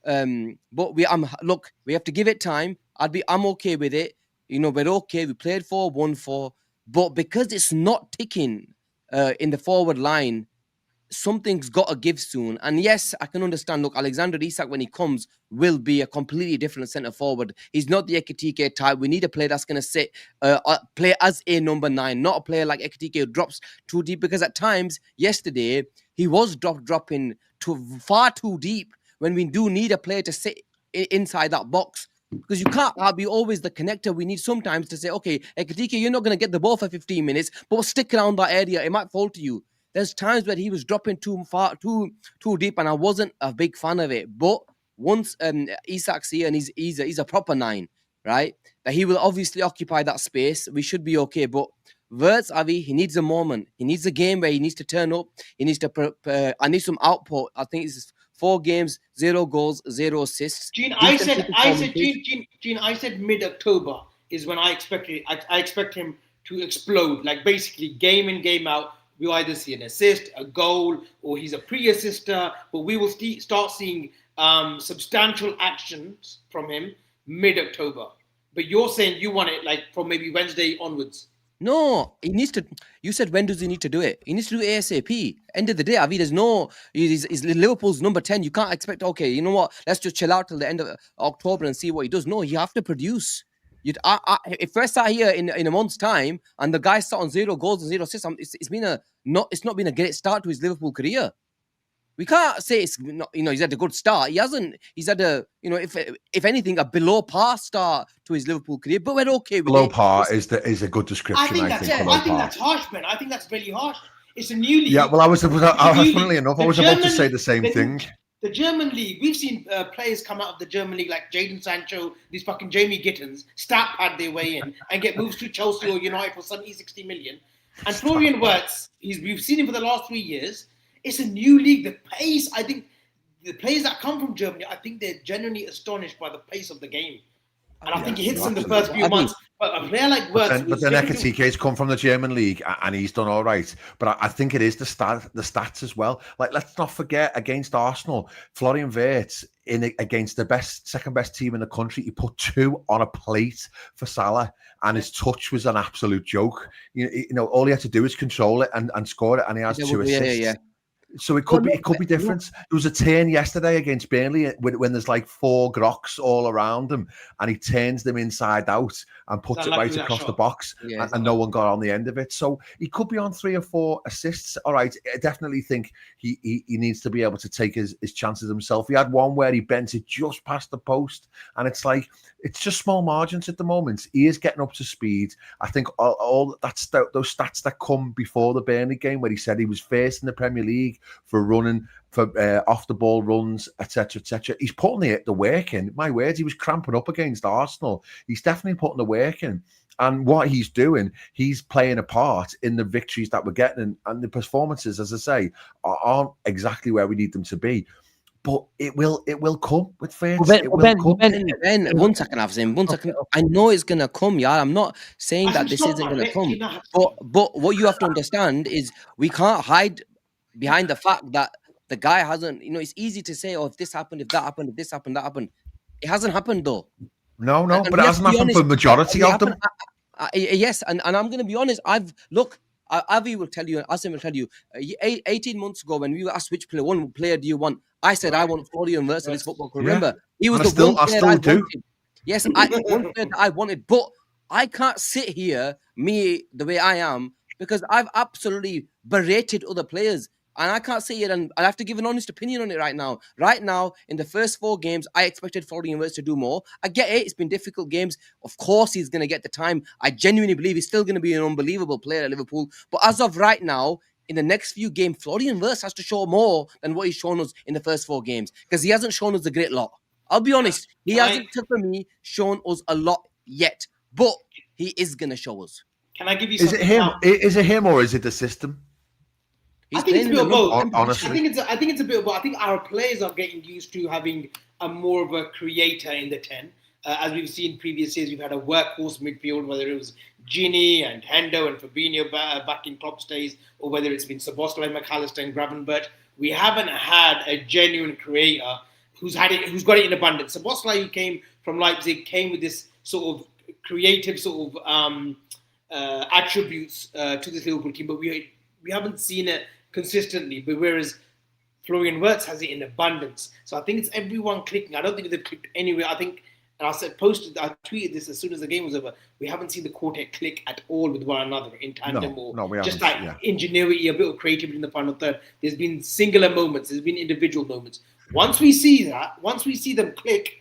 But we have to give it time. I'm okay with it. We're okay. We played 4, won 4. But because it's not ticking in the forward line, something's got to give soon. And yes, I can understand. Look, Alexander Isak, when he comes, will be a completely different centre forward. He's not the Ekitike type. We need a player that's going to play as a number 9, not a player like Ekitike who drops too deep. Because at times, yesterday, he was dropping far too deep when we do need a player to sit inside that box. Because you can't be always the connector. We need sometimes to say, okay, Ekitike, you're not going to get the ball for 15 minutes, but stick around that area. It might fall to you. There's times where he was dropping too deep, and I wasn't a big fan of it. But once Isak's here and he's a proper 9, right? That he will obviously occupy that space. We should be okay. But Wirtz, Avi, he needs a moment. He needs a game where he needs to turn up. He needs to. I need some output. I think it's 4 games, 0 goals, 0 assists. Gene, I said mid-October is when I expect him to explode. Like basically game in, game out. We'll either see an assist, a goal, or he's a pre-assister. But we will start seeing substantial actions from him mid-October. But you're saying you want it like from maybe Wednesday onwards. No, he needs to. You said when does he need to do it? He needs to do it ASAP. End of the day, Avi, he's Liverpool's number 10. You can't expect, okay, you know what? Let's just chill out till the end of October and see what he does. No, you have to produce. If I sat here in a month's time and the guy sat on 0 goals and 0 assists, it's not been a great start to his Liverpool career. We can't say it's not, he's had a good start. He hasn't. He's had a, if anything, a below par start to his Liverpool career. But we're okay with below it. par is a good description. I think that's harsh, man. I think that's really harsh. It's a new league. Yeah, well, funnily enough, I was about to say the same thing. The German league, we've seen players come out of the German league like Jadon Sancho, these fucking Jamie Gittins, stat pad their way in and get moves to Chelsea or United for 60 million. And Florian Wirtz, we've seen him for the last 3 years. It's a new league. The pace, I think, the players that come from Germany, I think they're genuinely astonished by the pace of the game. And I think he hits in the first few months. But a player like Wirtz... But then Ekatiké's come from the German league and he's done all right. But I think it is the stats as well. Like, let's not forget, against Arsenal, Florian Wirtz, against the second best team in the country, he put 2 on a plate for Salah. And his touch was an absolute joke. All he had to do is control it and score it. And he has 2 assists. Yeah. So it could be different. There was a turn yesterday against Burnley when there's like 4 Grocks all around him, and he turns them inside out and puts it right across the box, and no one got on the end of it. So he could be on 3 or 4 assists. All right, I definitely think he needs to be able to take his chances himself. He had one where he bent it just past the post, and it's just small margins at the moment. He is getting up to speed. I think all those stats that come before the Burnley game, where he said he was first in the Premier League for running, for off the ball runs, etc., etc. He's putting the work in. My words, he was cramping up against Arsenal. He's definitely putting the work in. And what he's doing, he's playing a part in the victories that we're getting. And the performances, as I say, aren't exactly where we need them to be. But it will come with faith. Ben, one second, Asim. 1 second. I know it's gonna come, yeah. I'm not saying that this isn't gonna come. But what you have to understand is we can't hide behind the fact that the guy hasn't. It's easy to say, if this happened, if that happened, if this happened, that happened. It hasn't happened though. No, but it hasn't happened for the majority of them. Yes, and I'm going to be honest. Avi will tell you, Asim will tell you, 18 months ago when we were asked which one player do you want, I said I want Florian Wirtz in this football club. Remember, he was the one player I wanted. Yes, one player that I wanted, but I can't sit here, me, the way I am, because I've absolutely berated other players. And I can't sit here and I have to give an honest opinion on it right now. Right now, in the first 4 games, I expected Florian Wirtz to do more. I get it. It's been difficult games. Of course, he's going to get the time. I genuinely believe he's still going to be an unbelievable player at Liverpool. But as of right now, in the next few games, Florian Wirtz has to show more than what he's shown us in the first 4 games. Because he hasn't shown us a great lot. I'll be honest. He hasn't, for me, shown us a lot yet. But he is going to show us. Can I give you something? Is it him or is it the system? I think it's a bit of both. Honestly, I think it's a bit of both. I think our players are getting used to having a more of a creator in the 10. As we've seen previous years, we've had a workhorse midfield, whether it was Gini and Hendo and Fabinho back in Klopp's days, or whether it's been Szoboszlai, McAllister and Gravenberch. We haven't had a genuine creator who's got it in abundance. Szoboszlai, who came from Leipzig, came with this sort of creative sort of attributes to this Liverpool team, but we haven't seen it consistently, but whereas Florian Wirtz has it in abundance. So I think it's everyone clicking. I don't think they've clicked anywhere. I think, and I tweeted this as soon as the game was over, we haven't seen the quartet click at all with one another in tandem just ingenuity, a bit of creativity in the final third. There's been singular moments, there's been individual moments. Once we see them click,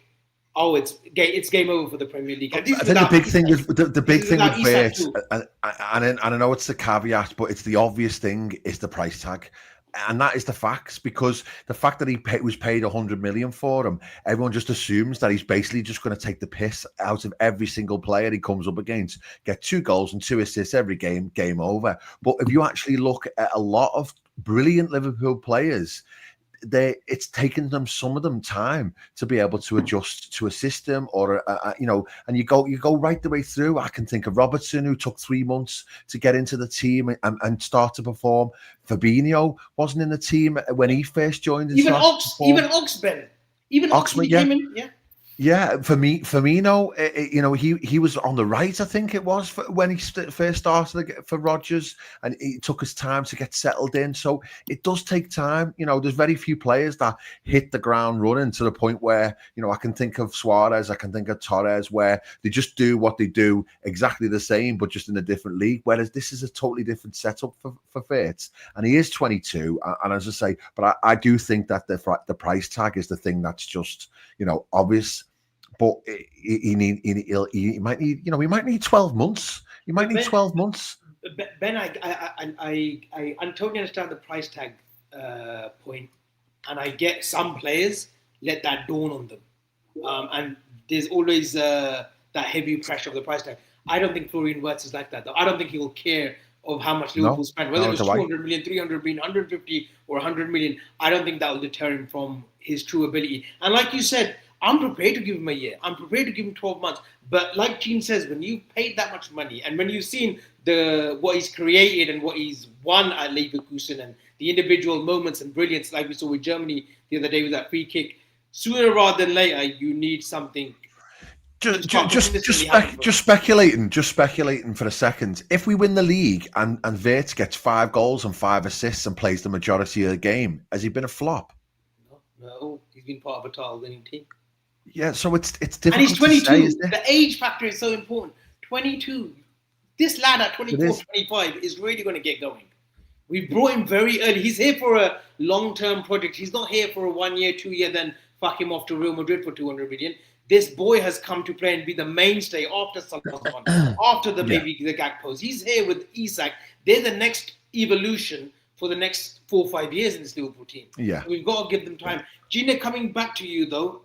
it's game over for the Premier League. I think the big thing with Wirtz, and I know it's the caveat, but it's the obvious thing, is the price tag. And that is the facts, because the fact that he was paid 100 million for him, everyone just assumes that he's basically just going to take the piss out of every single player he comes up against, get 2 goals and 2 assists every game over. But if you actually look at a lot of brilliant Liverpool players, it's taken them, some of them, time to be able to adjust to a system, or and you go right the way through. I can think of Robertson, who took 3 months to get into the team and start to perform. Fabinho wasn't in the team when he first joined. Even Oxman came in, yeah. Yeah, for me, Firmino, he was on the right, I think it was, when he first started for Rodgers, and it took his time to get settled in. So it does take time. There's very few players that hit the ground running to the point where, I can think of Suarez, I can think of Torres, where they just do what they do exactly the same, but just in a different league. Whereas this is a totally different setup for Wirtz, and he is 22. And as I say, but I do think that the price tag is the thing that's just, obvious. But he might need, we might need 12 months. You might need 12 months. Ben, I totally understand the price tag point, and I get some players let that dawn on them, and there's always that heavy pressure of the price tag. I don't think Florian Wirtz is like that, though. I don't think he will care of how much Liverpool spend, whether it's 200 million, 300 million, 150 or 100 million. I don't think that will deter him from his true ability. And like you said, I'm prepared to give him a year. I'm prepared to give him 12 months. But like Gene says, when you paid that much money and when you've seen what he's created and what he's won at Leverkusen and the individual moments and brilliance, like we saw with Germany the other day with that free kick, sooner rather than later, you need something. Just speculating for a second. If we win the league and Wirtz gets 5 goals and 5 assists and plays the majority of the game, has he been a flop? No, he's been part of a title-winning team. Yeah, so it's difficult. And he's 22. To say, the age factor is so important. 22. This lad at 24, 25 is really going to get going. We brought him very early. He's here for a long-term project. He's not here for a 1 year, 2 year, then fuck him off to Real Madrid for 200 million. This boy has come to play and be the mainstay after Salah, after the Gakpos. He's here with Isak. They're the next evolution for the next 4 or 5 years in this Liverpool team. Yeah, we've got to give them time. Gina, coming back to you though,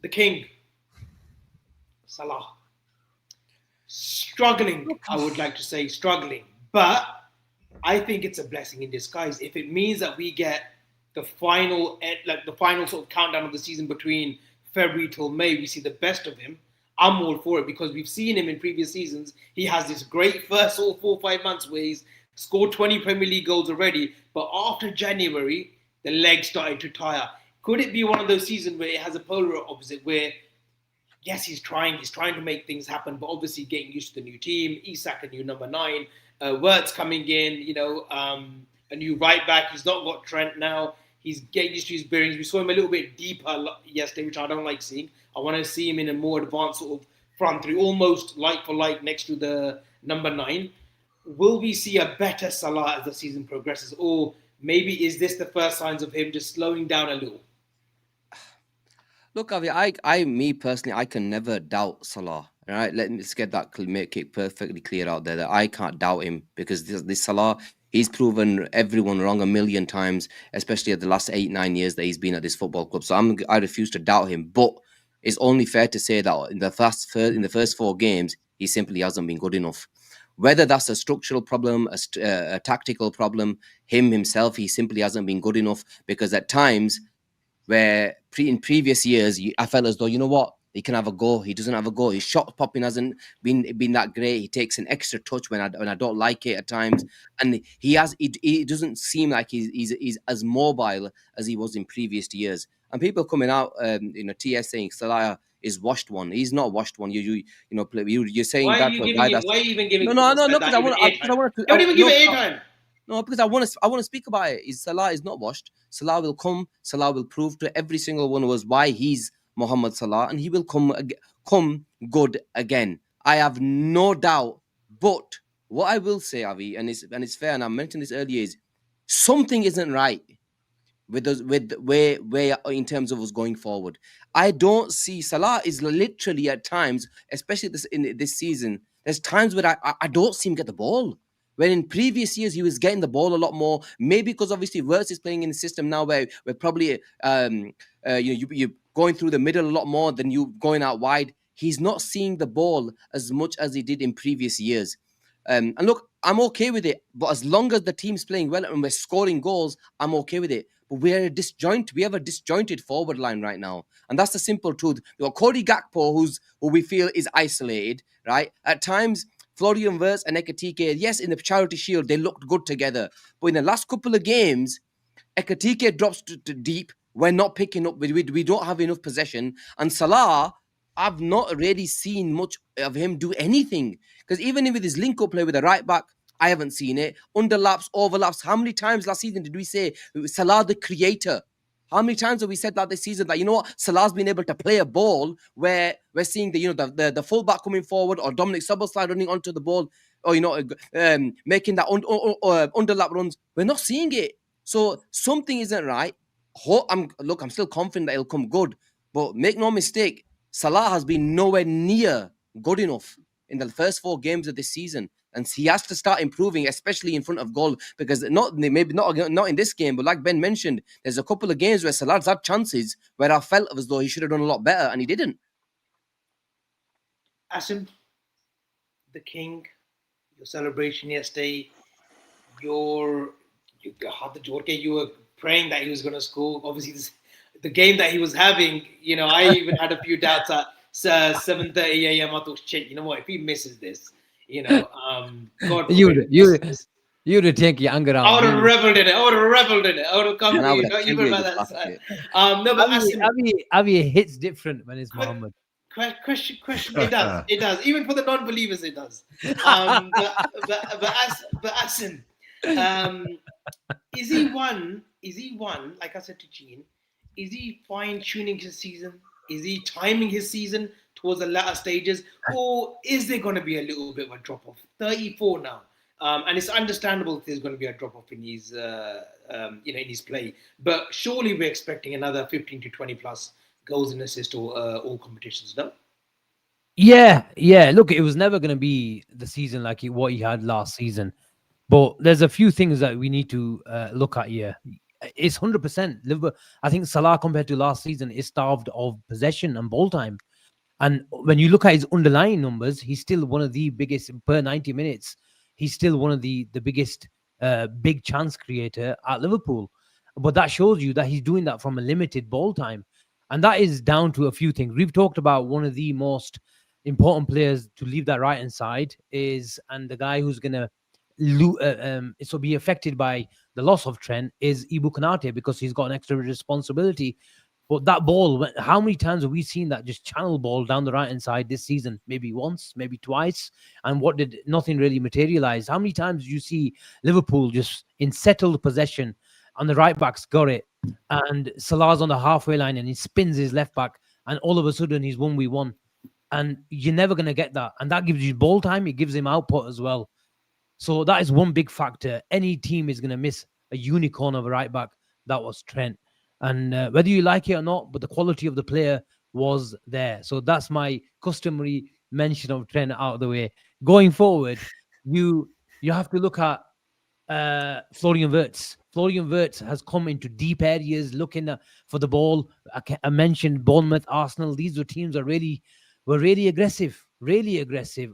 the king, Salah, struggling. I would like to say struggling, but I think it's a blessing in disguise if it means that we get the final sort of countdown of the season between February till May. We see the best of him. I'm all for it because we've seen him in previous seasons. He has this great first 4 or 5 months where he's scored 20 Premier League goals already, but after January, the legs started to tire. Could it be one of those seasons where it has a polar opposite where, yes, he's trying to make things happen, but obviously getting used to the new team, Isak, a new number 9, Wirtz coming in, a new right back. He's not got Trent now. He's getting used to his bearings. We saw him a little bit deeper yesterday, which I don't like seeing. I want to see him in a more advanced sort of front three, almost like for like next to the number 9. Will we see a better Salah as the season progresses? Or maybe is this the first signs of him just slowing down a little? Look, Avi, me personally, I can never doubt Salah. All right, let's get that, make it perfectly clear out there that I can't doubt him because this Salah, he's proven everyone wrong a million times, especially at the last 8-9 years that he's been at this football club. So I refuse to doubt him. But it's only fair to say that in the first 4 games, he simply hasn't been good enough. Whether that's a structural problem, a tactical problem, himself, he simply hasn't been good enough because at times where in previous years, I felt as though, you know what, he can have a go. He doesn't have a go. His shot popping hasn't been that great. He takes an extra touch when I don't like it at times, and he doesn't seem like he's as mobile as he was in previous years. And people coming out, TS saying Salah is washed one. He's not washed one. You're saying why that to a guy that's why are you even giving? No, because I want to. Don't even give it airtime. No, because I want to speak about it. Salah is not washed. Salah will come. Salah will prove to every single one of us why he's Mohamed Salah, and he will come good again. I have no doubt. But what I will say, Avi, and it's fair, and I mentioned this earlier, is something isn't right with where in terms of us going forward. I don't see Salah is literally at times, especially in this season, there's times where I don't see him get the ball. When in previous years he was getting the ball a lot more, maybe because obviously Wirtz is playing in the system now where probably you're going through the middle a lot more than you going out wide. He's not seeing the ball as much as he did in previous years. And look, I'm okay with it. But as long as the team's playing well and we're scoring goals, I'm okay with it. But we have a disjointed forward line right now. And that's the simple truth. We've got Cody Gakpo, who we feel is isolated, right? At times, Florian Wirtz and Ekatike, yes, in the Charity Shield, they looked good together. But in the last couple of games, Ekatike drops to deep. we're not picking up. We don't have enough possession. And Salah, I've not really seen much of him do anything. Because even with his link-up play with the right back, I haven't seen it. Underlaps, overlaps. How many times last season did we say Salah the creator? How many times have we said that this season that, you know what, Salah's been able to play a ball where we're seeing the fullback coming forward, or Dominic Szoboszlai running onto the ball, or making that underlap runs. We're not seeing it. So something isn't right. I'm still confident that it'll come good, but make no mistake, Salah has been nowhere near good enough in the first 4 games of this season, and he has to start improving, especially in front of goal. Because maybe not in this game, but like Ben mentioned, there's a couple of games where Salah's had chances where I felt as though he should have done a lot better, and he didn't. Asim, the king, your celebration yesterday, you were praying that he was going to score. Obviously, the game that he was having, I even had a few doubts at 7:30 a.m. I thought, shit, you know what? If he misses this, God, you would take your anger out. I would have reveled in it. I would have come to you, not even by that side. No, but Avi hits different when it's Muhammad. Question. It does. Even for the non-believers, it does. But Asim, is he one? Like I said to Gene, is he fine-tuning his season? Is he timing his season towards the latter stages, or is there going to be a little bit of a drop-off? 34 now, and it's understandable there's going to be a drop-off in his, in his play. But surely we're expecting another 15 to 20 plus goals and assists all competitions, no? Yeah. Look, it was never going to be the season like what he had last season. But there's a few things that we need to look at here. It's 100%. Liverpool, I think Salah compared to last season is starved of possession and ball time. And when you look at his underlying numbers, he's still one of the biggest per 90 minutes. He's still one of the biggest big chance creator at Liverpool. But that shows you that he's doing that from a limited ball time. And that is down to a few things. We've talked about one of the most important players to leave that right-hand side and the guy who's going to so be affected by the loss of Trent is Ibu Konate, because he's got an extra responsibility. But that ball, how many times have we seen that just channel ball down the right-hand side this season? Maybe once, maybe twice. And nothing really materialize? How many times do you see Liverpool just in settled possession and the right back's got it, and Salah's on the halfway line and he spins his left back, and all of a sudden he's 1v1, and you're never going to get that. And that gives you ball time. It gives him output as well. So that is one big factor. Any team is going to miss a unicorn of a right back. That was Trent. And whether you like it or not, but the quality of the player was there. So that's my customary mention of Trent out of the way. Going forward, you have to look at Florian Wirtz. Florian Wirtz has come into deep areas looking for the ball. I mentioned Bournemouth, Arsenal. These were teams that were really aggressive.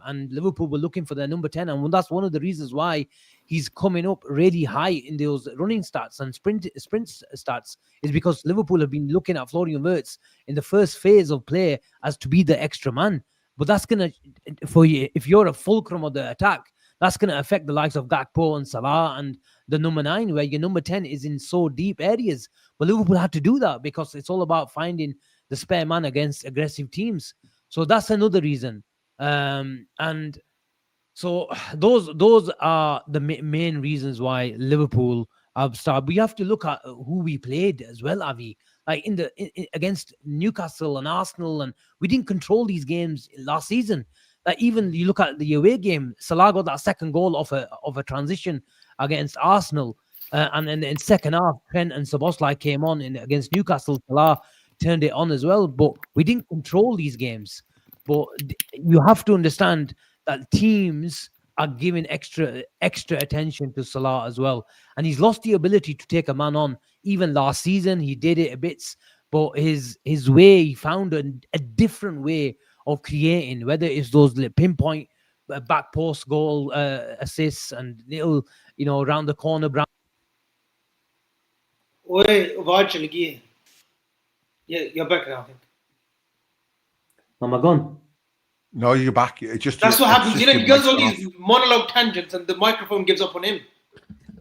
And Liverpool were looking for their number 10. And that's one of the reasons why he's coming up really high in those running stats and sprint stats, is because Liverpool have been looking at Florian Wirtz in the first phase of play as to be the extra man. But that's going to, for you, if you're a fulcrum of the attack, that's going to affect the likes of Gakpo and Salah and the number 9, where your number 10 is in so deep areas. But Liverpool had to do that because it's all about finding the spare man against aggressive teams. So that's another reason. And so those are the main reasons why Liverpool have started. But you have to look at who we played as well, Avi. Like against Newcastle and Arsenal, and we didn't control these games last season. Like even you look at the away game, Salah got that second goal of a transition against Arsenal, and then in second half, Trent and Szoboszlai came on against Newcastle. Salah turned it on as well, but we didn't control these games. But you have to understand that teams are giving extra attention to Salah as well, and he's lost the ability to take a man on. Even last season, he did it a bit, but his way, he found a different way of creating, whether it's those pinpoint back post goal assists and little, around the corner. Yeah, you're back now, I think. Am I gone? No, you're back. That's what happens. He goes on these monologue tangents and the microphone gives up on him.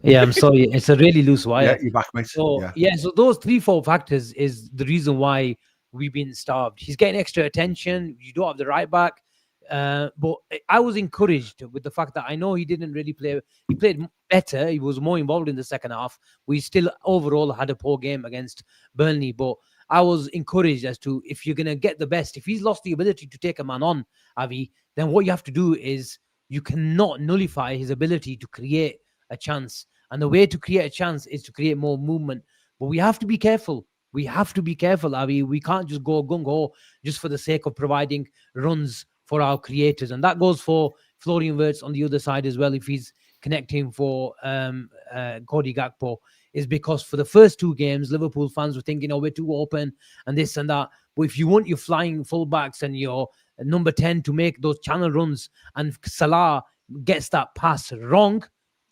Yeah, I'm sorry. It's a really loose Yeah, wire. you're back, mate. So Yeah. so those 3-4 factors is the reason why we've been starved. He's getting extra attention. You don't have the right back. But I was encouraged with the fact that I know he didn't really play. He played better. He was more involved in the second half. We still overall had a poor game against Burnley. But I was encouraged as to if you're going to get the best, if he's lost the ability to take a man on, Avi, then what you have to do is you cannot nullify his ability to create a chance. And the way to create a chance is to create more movement. But we have to be careful. We have to be careful, Avi. We can't just go gung-ho just for the sake of providing runs for our creators. And that goes for Florian Wirtz on the other side as well, if he's connecting for Cody Gakpo, is because for the first 2 games, Liverpool fans were thinking, oh, we're too open and this and that. But if you want your flying fullbacks and your number 10 to make those channel runs and Salah gets that pass wrong,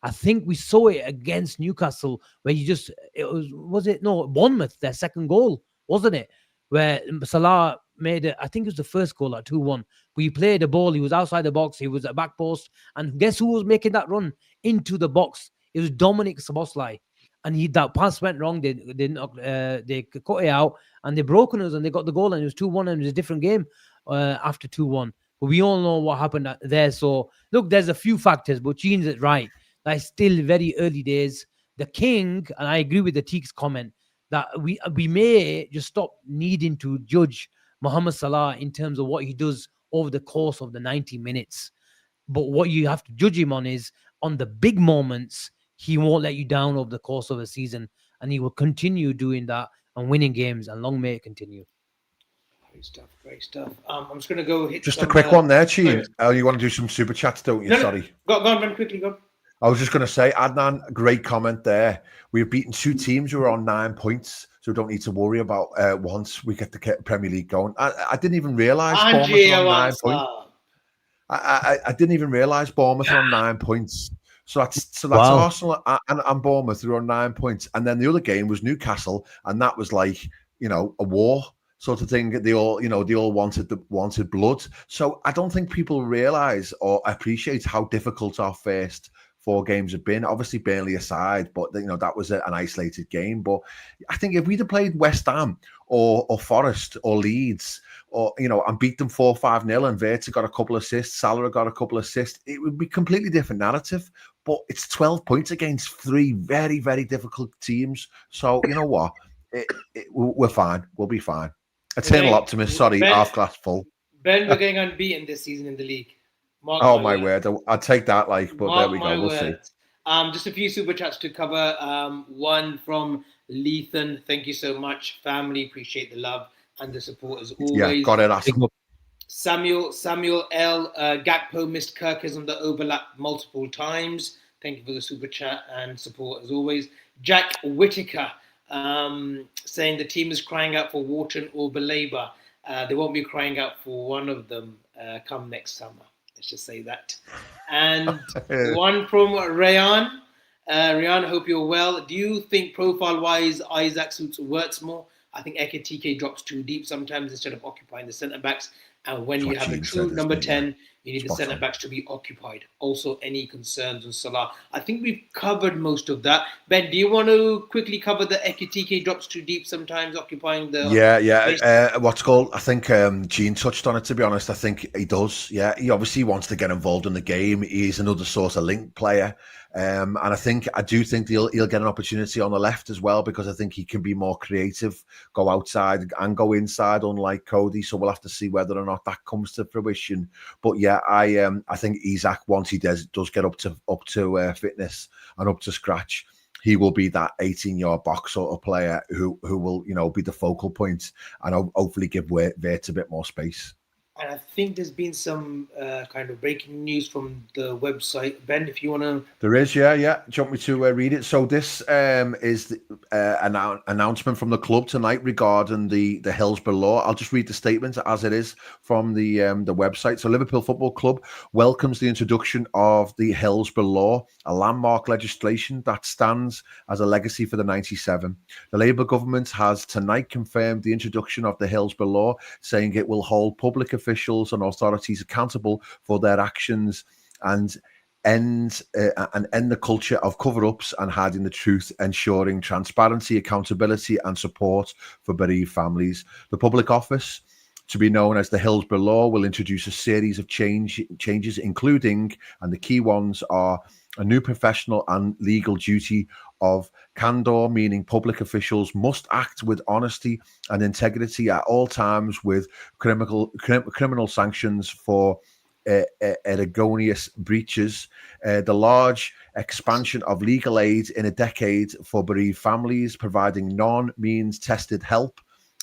I think we saw it against Newcastle where Bournemouth, their second goal, wasn't it? Where Salah made it, I think it was the first goal at 2-1. We played a ball, he was outside the box, he was at back post, and guess who was making that run into the box? It was Dominic Szoboszlai. And that pass went wrong. They cut it out and they broke us and they got the goal and it was 2-1 and it was a different game after 2-1. But we all know what happened there. So look, there's a few factors, but Gene's it right. Like still very early days. The king, and I agree with the Teek's comment, that we may just stop needing to judge Mohamed Salah in terms of what he does over the course of the 90 minutes. But what you have to judge him on is on the big moments, he won't let you down over the course of a season, and he will continue doing that and winning games, and long may it continue. Great stuff. I'm just going to go hit just a quick one there, Gene. You want to do some super chats, don't you? No, Sorry. Go on, man, quickly, go. I was just going to say, Adnan, great comment there. We've beaten 2 teams who are on 9 points, so we don't need to worry about once we get the Premier League going. I didn't even realise Bournemouth are on 9 points. I didn't even realise Bournemouth are on 9 points. So that's wow. Arsenal and Bournemouth who are on 9 points. And then the other game was Newcastle, and that was like, a war sort of thing. They all wanted blood. So I don't think people realise or appreciate how difficult our first 4 games have been. Obviously Burnley aside, but that was an isolated game. But I think if we'd have played West Ham or Forest or Leeds or and beat them 4-5-0 and Wirtz got a couple of assists, Salah got a couple of assists, it would be a completely different narrative. But it's 12 points against 3 very, very difficult teams. So you know what? We're fine. We'll be fine. Eternal optimist. Sorry, half glass full. Ben, we're going unbeaten this season in the league. Mark my word. I'd take that, but there we go. We'll see. Just a few super chats to cover. One from Lethan. Thank you so much, family. Appreciate the love and the support as always. Yeah, got it. Asim. Samuel L. Gakpo missed Kirkers on the overlap multiple times. Thank you for the super chat and support as always. Jack Whitaker saying the team is crying out for Wharton or Belabor. They won't be crying out for one of them come next summer. Let's just say that. And one from Rayan. Rayan, hope you're well. Do you think profile-wise Isaac suits Wirtz more? I think Ekitike drops too deep sometimes instead of occupying the centre-backs. And when you have a true number 10, you need the centre-backs to be occupied. Also, any concerns on Salah? I think we've covered most of that. Ben, do you want to quickly cover the Ekitike drops too deep sometimes occupying the... Yeah. What's called? I think Gene touched on it, to be honest. I think he does. Yeah, he obviously wants to get involved in the game. He's another sort of link player. And I do think he'll get an opportunity on the left as well, because I think he can be more creative, go outside and go inside, unlike Cody. So we'll have to see whether or not that comes to fruition. But yeah, I think Isaac, once he does get up to fitness and up to scratch, he will be that 18-yard box sort of player who will be the focal point and hopefully give Wirtz a bit more space. And I think there's been some kind of breaking news from the website. Ben, if you want to... There is, yeah. Do you want me to read it? So this is the announcement from the club tonight regarding the Hillsborough Law. I'll just read the statement as it is from the website. So Liverpool Football Club welcomes the introduction of the Hillsborough Law, a landmark legislation that stands as a legacy for the 97. The Labour government has tonight confirmed the introduction of the Hillsborough Law, saying it will hold public officials and authorities accountable for their actions, and end the culture of cover-ups and hiding the truth, ensuring transparency, accountability, and support for bereaved families. The public office, to be known as the Hillsborough Law, will introduce a series of changes, including, and the key ones are, a new professional and legal duty of candor, meaning public officials must act with honesty and integrity at all times, with criminal sanctions for erroneous breaches. The large expansion of legal aid in a decade for bereaved families, providing non-means tested help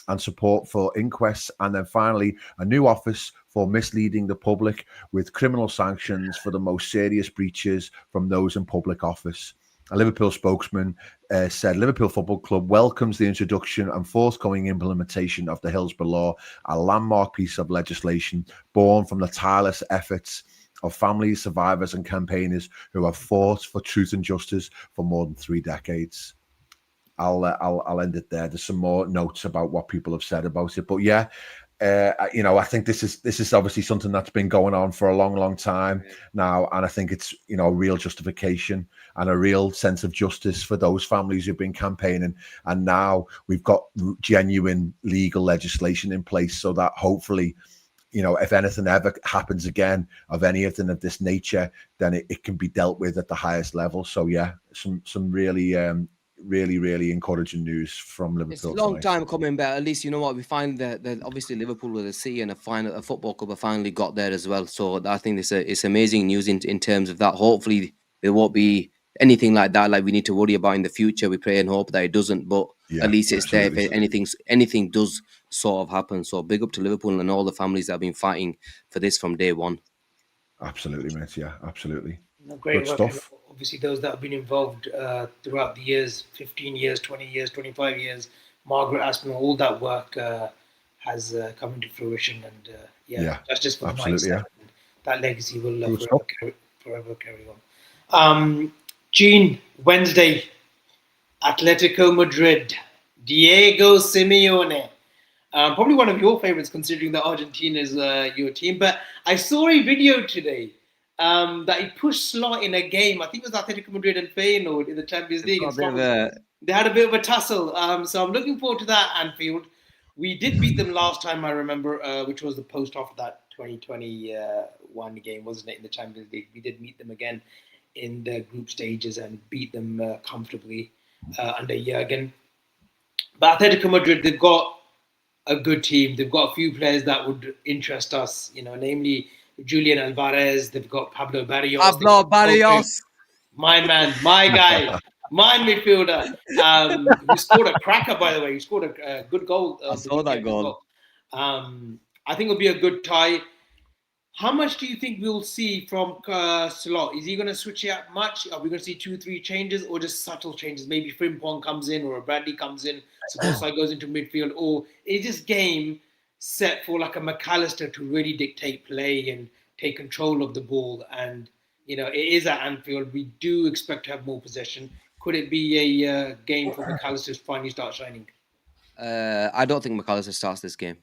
and support for inquests. And then finally, a new office for misleading the public, with criminal sanctions for the most serious breaches from those in public office. A Liverpool spokesman said Liverpool Football Club welcomes the introduction and forthcoming implementation of the Hillsborough Law, a landmark piece of legislation born from the tireless efforts of families, survivors and campaigners who have fought for truth and justice for more than 3 decades. I'll end it there. There's some more notes about what people have said about it, but yeah, I think this is obviously something that's been going on for a long time now, and I think it's a real justification and a real sense of justice for those families who've been campaigning, and now we've got genuine legal legislation in place so that hopefully, if anything ever happens again of anything of this nature, then it can be dealt with at the highest level. So yeah, some really really encouraging news from Liverpool. It's a long time coming, but at least we find that obviously Liverpool with a city and a football club have finally got there as well. So I think it's amazing news in terms of that. Hopefully there won't be anything like that like we need to worry about in the future. We pray and hope that it doesn't, but at least it's there if anything does sort of happen. So big up to Liverpool and all the families that have been fighting for this from day one. Absolutely, mate. Yeah, absolutely. Great Good work. stuff. Obviously, those that have been involved throughout the years, 15 years, 20 years, 25 years, Margaret Aspinall, all that work has come into fruition. And justice for the mindset. That legacy will forever carry on. Gene, Wednesday, Atletico Madrid, Diego Simeone. Probably one of your favorites, considering that Argentina is your team. But I saw a video today that he pushed Salah in a game. I think it was Atletico Madrid and Feyenoord in the Champions League. They had a bit of a tussle. So I'm looking forward to that, Anfield. We did beat them last time, I remember, which was the post off that 2021 game, wasn't it, in the Champions League? We did meet them again in the group stages and beat them comfortably under Jurgen. But Atletico Madrid, they've got a good team. They've got a few players that would interest us, namely Julian Alvarez. They've got Pablo Barrios. My man, my guy, my midfielder, who scored a cracker, by the way. He scored a good goal. I saw that goal. I think it'll be a good tie. How much do you think we'll see from Salah? Is he going to switch it up much? Are we going to see 2-3 changes, or just subtle changes? Maybe Frimpong comes in, or a Bradley comes in, Sabosai goes into midfield, or is this game set for like a McAllister to really dictate play and take control of the ball? And it is at Anfield. We do expect to have more possession. Could it be a game for McAllister to finally start shining? I don't think McAllister starts this game.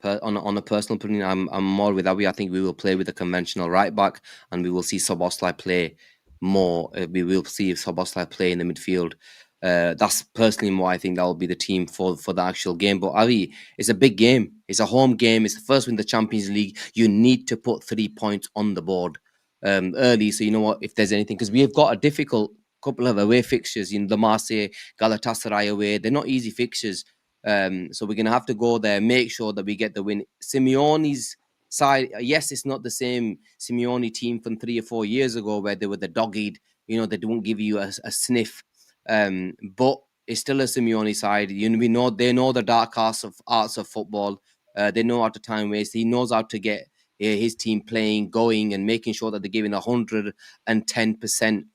On a personal opinion, I'm more with Awi. I think we will play with a conventional right back, and we will see Szoboszlai play more. We will see Szoboszlai play in the midfield. That's personally more. I think that will be the team for the actual game. But Avi, it's a big game. It's a home game. It's the first win in the Champions League. You need to put 3 points on the board early. So if there's anything, because we have got a difficult couple of away fixtures in the Marseille, Galatasaray away. They're not easy fixtures. So we're going to have to go there, make sure that we get the win. Simeone's side, yes, it's not the same Simeone team from 3 or 4 years ago where they were the dogged, they don't give you a sniff. But it's still a Simeone side. They know the dark arts of football. They know how to time waste. He knows how to get his team playing, going, and making sure that they're giving 110%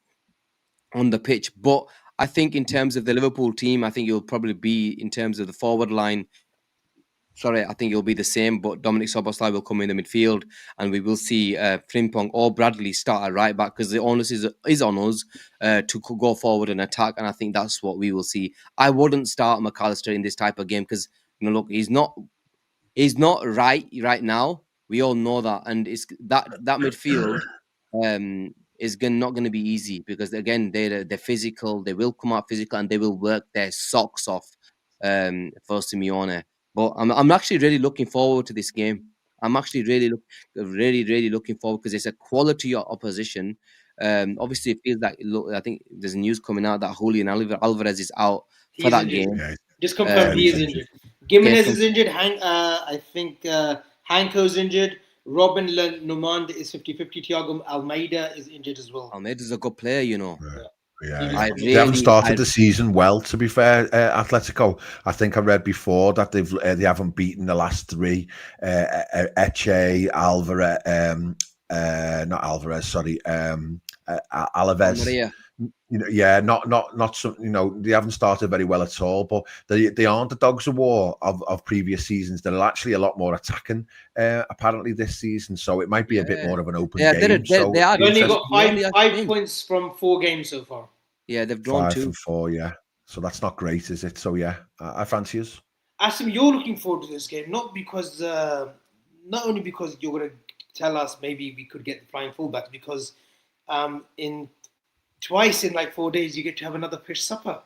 on the pitch. But I think in terms of the Liverpool team, I think it'll probably be in terms of the forward line. Sorry, I think it'll be the same, but Dominic Szoboszlai will come in the midfield, and we will see Frimpong or Bradley start at right back, because the onus is on us to go forward and attack, and I think that's what we will see. I wouldn't start McAllister in this type of game because look, he's not right now. We all know that, and it's that midfield is not going to be easy because again they're physical. They will come out physical and they will work their socks off for Simeone. But I'm actually really looking forward to this game. I'm actually really looking forward because it's a quality opposition. Obviously, it feels like I think there's news coming out that Julian Alvarez is out for He's that injured. game. Yeah, Just confirmed he is injured. Gimenez is injured. I think Hanko's injured. Robin Normand is 50-50. Thiago Almeida is injured as well. Almeida's a good player, you know. Yeah. They haven't started the season well, to be fair. Atletico, I think I read before that they haven't beaten the last three. Eche, Alvarez, not Alvarez, sorry, Alaves. Maria. Not some. They haven't started very well at all. But they aren't the dogs of war of previous seasons. They're actually a lot more attacking, apparently this season. So it might be a bit more of an open game. They are. They've only got five points from 4 games so far. Yeah, they've drawn 2. 5 and 4. Yeah, so that's not great, is it? So yeah, I fancy us. Asim, you're looking forward to this game, not only because you're going to tell us maybe we could get the flying fullbacks, because in twice in like 4 days you get to have another fish supper.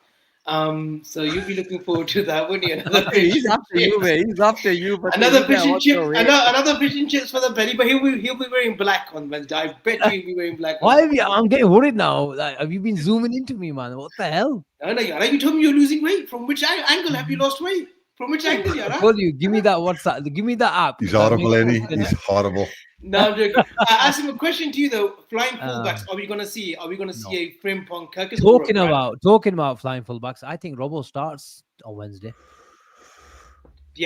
So you'll be looking forward to that, wouldn't you? He's after you, mate. He's after you. Another fish and chip. Another fish and chips for the belly, but he'll be wearing black on Wednesday. I bet you he'll be wearing black. Why have you? I'm getting worried now. Like, have you been zooming into me, man? What the hell? No, Yara, you told me you're losing weight. From which angle have you lost weight? From which angle, Yara? I told you, give me that WhatsApp. Give me that app. He's horrible, isn't he? He's horrible. No, I'm joking. Asim, a question to you though: flying fullbacks. Are we gonna see a Frimpong Kirkus? Talking about flying fullbacks. I think Robbo starts on Wednesday. The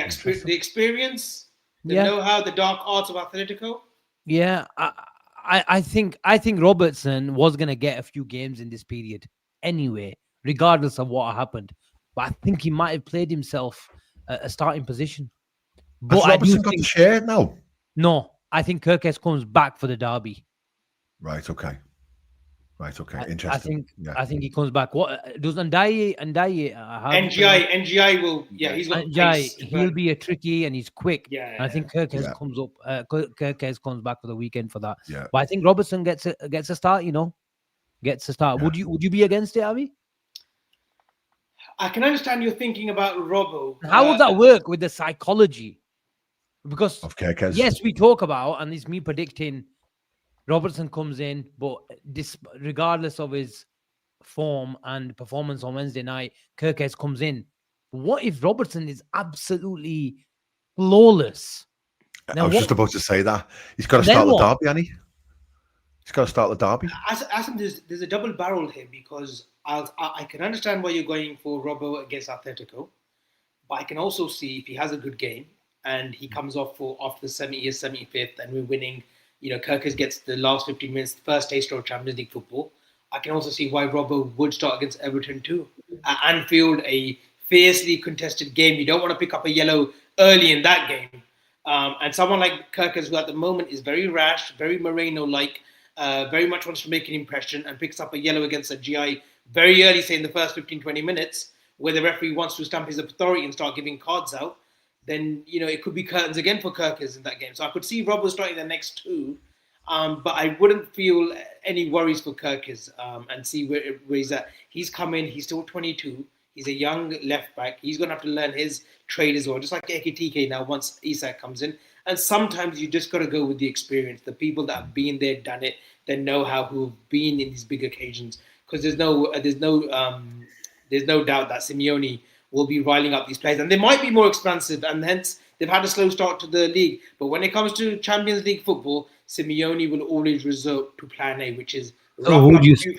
experience, the know-how, the dark arts of Atletico. Yeah, I think Robertson was gonna get a few games in this period anyway, regardless of what happened. But I think he might have played himself a starting position. But Has Robertson got the share now? No. I think Kirkes comes back for the derby. Right. Okay. Interesting. I think he comes back. What does Ndiaye? NGI will. Yeah, he's got pace. He'll be a tricky and he's quick. Yeah. I think Kirkes comes up. Kirkes comes back for the weekend for that. Yeah. But I think Robertson gets a start. Gets a start. Yeah. Would you be against it, Abby? I can understand you're thinking about Robbo. How would that work with the psychology? Because of Kirkes. Yes, we talk about, and it's me predicting Robertson comes in, but regardless of his form and performance on Wednesday night, Kirkes comes in. What if Robertson is absolutely flawless? I was just about to say that. He's got to start the derby, hasn't he? He's got to start the derby. There's a double barrel here, because I can understand why you're going for Robbo against Atletico, but I can also see if he has a good game and he comes off after the 75th and we're winning, Kirkes gets the last 15 minutes, first taste of Champions League football. I can also see why Robbo would start against Everton too. At Anfield, a fiercely contested game. You don't want to pick up a yellow early in that game. And someone like Kirkes, who at the moment is very rash, very Moreno-like, very much wants to make an impression and picks up a yellow against a GI very early, say in the first 15-20 minutes, where the referee wants to stamp his authority and start giving cards out, then, it could be curtains again for Kirkes in that game. So I could see Robbo starting the next 2, but I wouldn't feel any worries for Kirkes and see where he's at. He's come in, he's still 22. He's a young left back. He's going to have to learn his trade as well, just like Ekitike now once Isak comes in. And sometimes you just got to go with the experience, the people that have been there, done it, that know how, who've been in these big occasions. Because there's no doubt that Simeone will be riling up these players, and they might be more expansive, and hence they've had a slow start to the league. But when it comes to Champions League football, Simeone will always resort to Plan A, which is ruffle up a few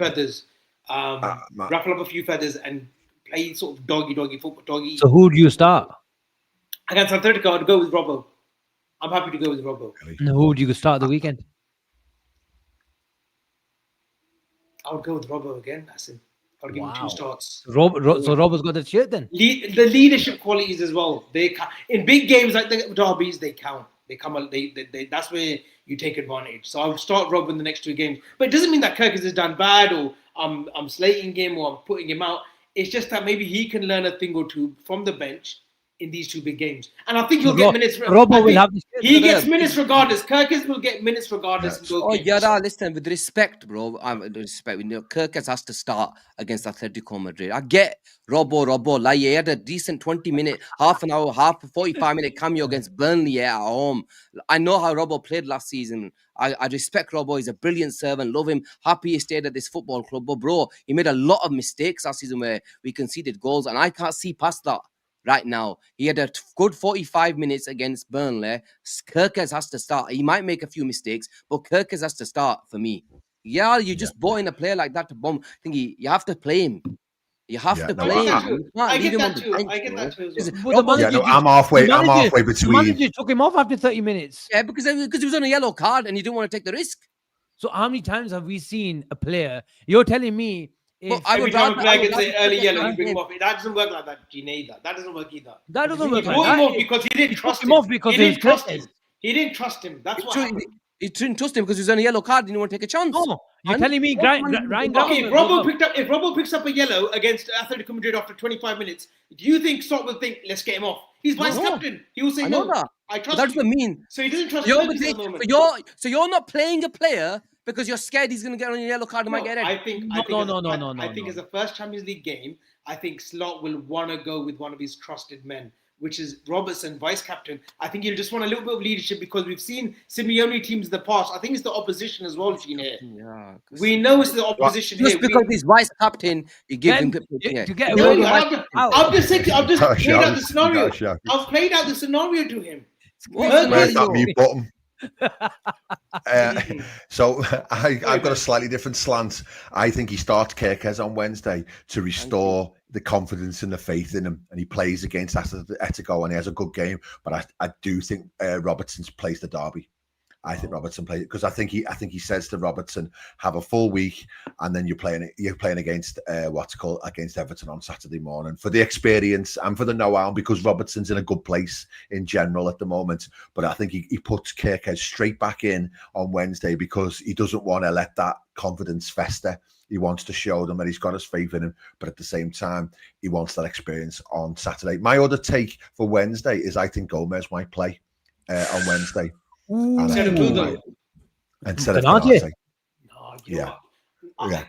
feathers, and play sort of doggy football. So who do you start against Atletico? I'd go with Robbo. I'm happy to go with Robbo. And who do you start the weekend? I would go with Robbo again, Asim. I'll give him 2 starts. So Robbo's got the shirt then? The leadership qualities as well. They count. In big games like the derbies, they count. They come. They that's where you take advantage. So I'll start Robbo in the next 2 games. But it doesn't mean that Kirkes has done bad, or I'm slating him, or I'm putting him out. It's just that maybe he can learn a thing or two from the bench in these two big games. And I think he'll get minutes. Robbo will have He gets minutes regardless. Kirkes will get minutes regardless. In both games. Yeah, listen, with respect, bro. With respect, Kirkes has to start against Atletico Madrid. I get Robbo. Like, he had a decent 20-minute, half an hour, 45-minute cameo against Burnley at home. I know how Robbo played last season. I respect Robbo. He's a brilliant servant. Love him. Happy he stayed at this football club. But, bro, he made a lot of mistakes last season where we conceded goals. And I can't see past that right now. He had a good 45 minutes against Burnley. Kirkes has to start. He might make a few mistakes, but Kirkes has to start for me. Yeah, you just bought in a player like that to bomb. You have to play him. You have to play him. You can't leave him on the bench. I get that too. I'm halfway. I'm halfway between. The manager took him off after 30 minutes. Yeah, because he was on a yellow card and he didn't want to take the risk. So how many times have we seen a player? You're telling me. Every time a player gets an early yellow, you bring him off. That doesn't work like that, Gene, either. That doesn't work either. That doesn't work like brought that. him off because he didn't trust him. Because he didn't trust him. He didn't trust him. That's what happened. He didn't trust him because he was on a yellow card. He didn't want to take a chance. No, you're telling me Ryan. Okay, if Robbo picks up a yellow against Atletico Madrid after 25 minutes, do you think Slot will think, let's get him off? He's vice captain. He will say, no, I trust That's you. what I mean. So he doesn't trust him at the moment. So you're not playing a player because you're scared he's going to get on a yellow card and might get red. I think as a first Champions League game, I think Slot will want to go with one of his trusted men, which is Robertson, vice captain. I think he'll just want a little bit of leadership because we've seen Simeone teams in the past. I think it's the opposition as well, Gene. Yeah, we know it's the opposition just because he's vice captain, you give him to get away. I've just played out the scenario. I've played out the scenario to him. Where's that mute button? So I've got a slightly different slant. I think he starts Kirkes on Wednesday to restore the confidence and the faith in him, and he plays against Atletico and he has a good game. But I do think Robertson plays the derby. I think Robertson plays because I think he says to Robertson, have a full week, and then you're playing against against Everton on Saturday morning for the experience and for the know-how, because Robertson's in a good place in general at the moment. But I think he puts Kirkes straight back in on Wednesday because he doesn't want to let that confidence fester. He wants to show them that he's got his faith in him, but at the same time, he wants that experience on Saturday. My other take for Wednesday is I think Gomez might play on Wednesday. Instead of Canate. Yeah,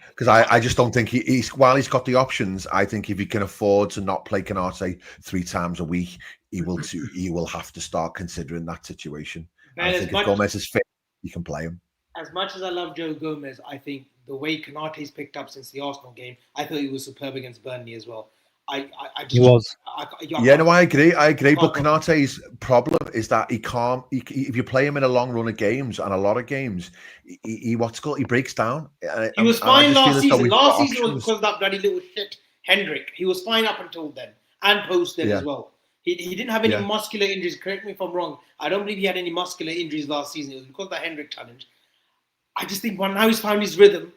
because I just don't think he's while he's got the options. I think if he can afford to not play Canate 3 times a week, he will have to start considering that situation. I think if Gomez is fit, he can play him. As much as I love Joe Gomez, I think the way Canate's picked up since the Arsenal game, I thought he was superb against Burnley as well. I agree. But Canate's problem is that he can't. If you play him in a long run of games and a lot of games, he breaks down. He was fine last season. Last season was because of that bloody little shit Hendrick. He was fine up until then and post then as well. He didn't have any muscular injuries. Correct me if I'm wrong. I don't believe he had any muscular injuries last season. It was because of the Hendrick challenge. I just think now he's found his rhythm.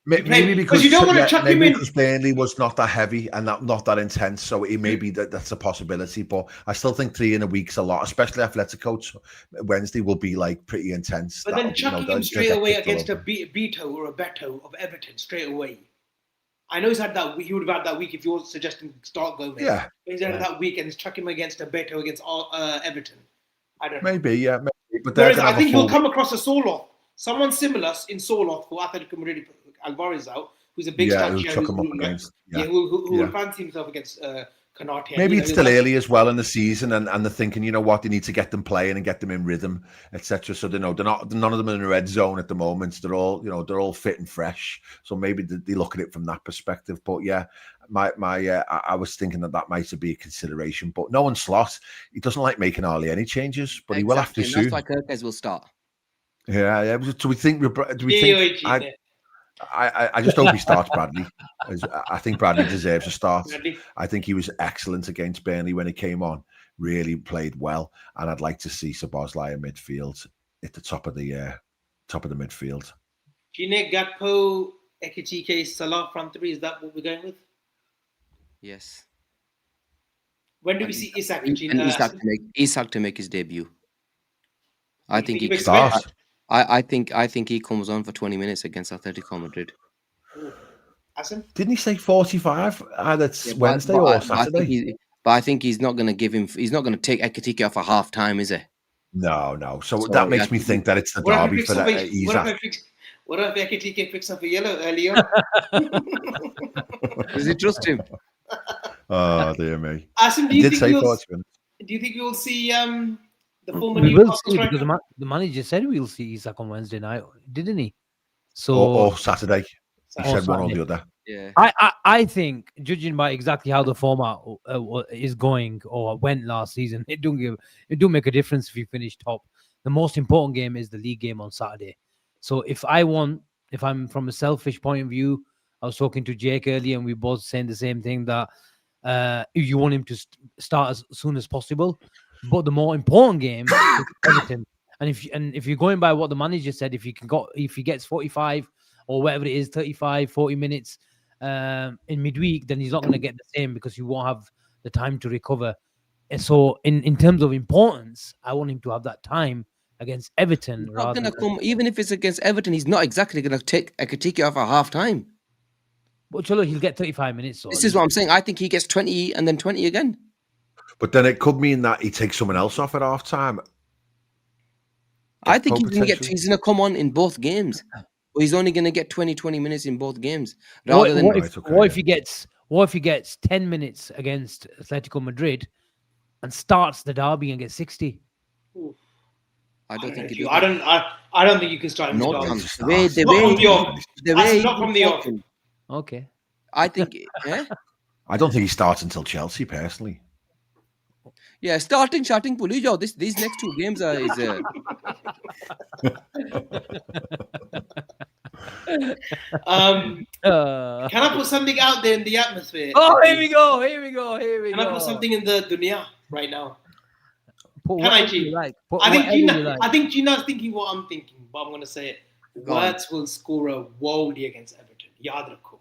Maybe because you don't want to chuck him in. Because Burnley was not that heavy and not that intense, so it may be that's a possibility. But I still think 3 in a week's a lot, especially Atletico. Wednesday will be like pretty intense. But then chucking him straight away against a Beto or a Beto of Everton straight away. I know he's had that. He would have had that week if you're suggesting start Gomez. Yeah, he's had that week and chuck him against a Beto against Everton. I don't know. Maybe. But whereas I think he'll come across a Soloth, someone similar in Soloth for Atletico Madrid. Alvarez out, who's a big statue who will fancy himself against Canate. Maybe it's still early as well in the season, and they're thinking, you know what, they need to get them playing and get them in rhythm, etc. So they know none of them are in the red zone at the moment. They're all fit and fresh. So maybe they look at it from that perspective. But yeah, I was thinking that might be a consideration. But no one Slot. He doesn't like making hardly any changes, but he will have to soon. That's why Kirkes will start. Yeah. Do we think? I just hope he starts Bradley. I think Bradley deserves a start. I think he was excellent against Burnley when he came on. Really played well, and I'd like to see Szoboszlai in midfield at the top of the midfield. Gine, Gakpo, Ekitike, Salah front 3. Is that what we're going with? Yes. When do we see Isak? Isak to make his debut. I think he starts. I think he comes on for 20 minutes against Atletico Madrid. Asim? Didn't he say 45? That's Wednesday or Saturday? but I think he's not going to give him. He's not going to take Ekitike off a half time, is he? No. So So, that makes yeah, me think that it's the What if derby he for picks up that. what if Ekitike picks up a yellow early on? Does he trust him? Oh dear me. Asim, He did say 40 minutes. do you think we'll see the former We will Newcastle see because striker? the manager said we'll see Isak on Wednesday night, didn't he? So Or Saturday. He Or said one or Saturday. the other. Yeah. I think, judging by exactly how the format is going or went last season, it do make a difference if you finish top. The most important game is the league game on Saturday. So if I'm from a selfish point of view, I was talking to Jake earlier, and we both saying the same thing, that you want him to start as soon as possible. But the more important game is Everton. And if you're going by what the manager said, if he gets 45 or whatever it is, 35, 40 minutes in midweek, then he's not going to get the same because he won't have the time to recover. And so in terms of importance, I want him to have that time against Everton. He's not going to come, even if it's against Everton, he's not exactly going to take Ekitike off at half time. But Cholo, he'll get 35 minutes. So This is what I'm saying. I think he gets 20 and then 20 again. But then it could mean that he takes someone else off at half time. I think he's going potentially. to come on in both games. But he's only going to get 20 minutes in both games. What Rather than if he gets 10 minutes against Atletico Madrid and starts the derby and gets 60? I don't think I don't think you can start him. No to chance. start. The way That's not from the off. Okay. I think, I don't think he starts until Chelsea, personally. yeah, starting Pulijo. These next two games are Can I put something out there in the atmosphere? Oh, here we go. Can I put something in the dunya right now? Put Can I, whatever you G? like. Put I think whatever you Gina. like. I think Gina's thinking what I'm thinking, but I'm gonna say it. Go on. Wirtz will score a worldie against Everton. Yad rakho.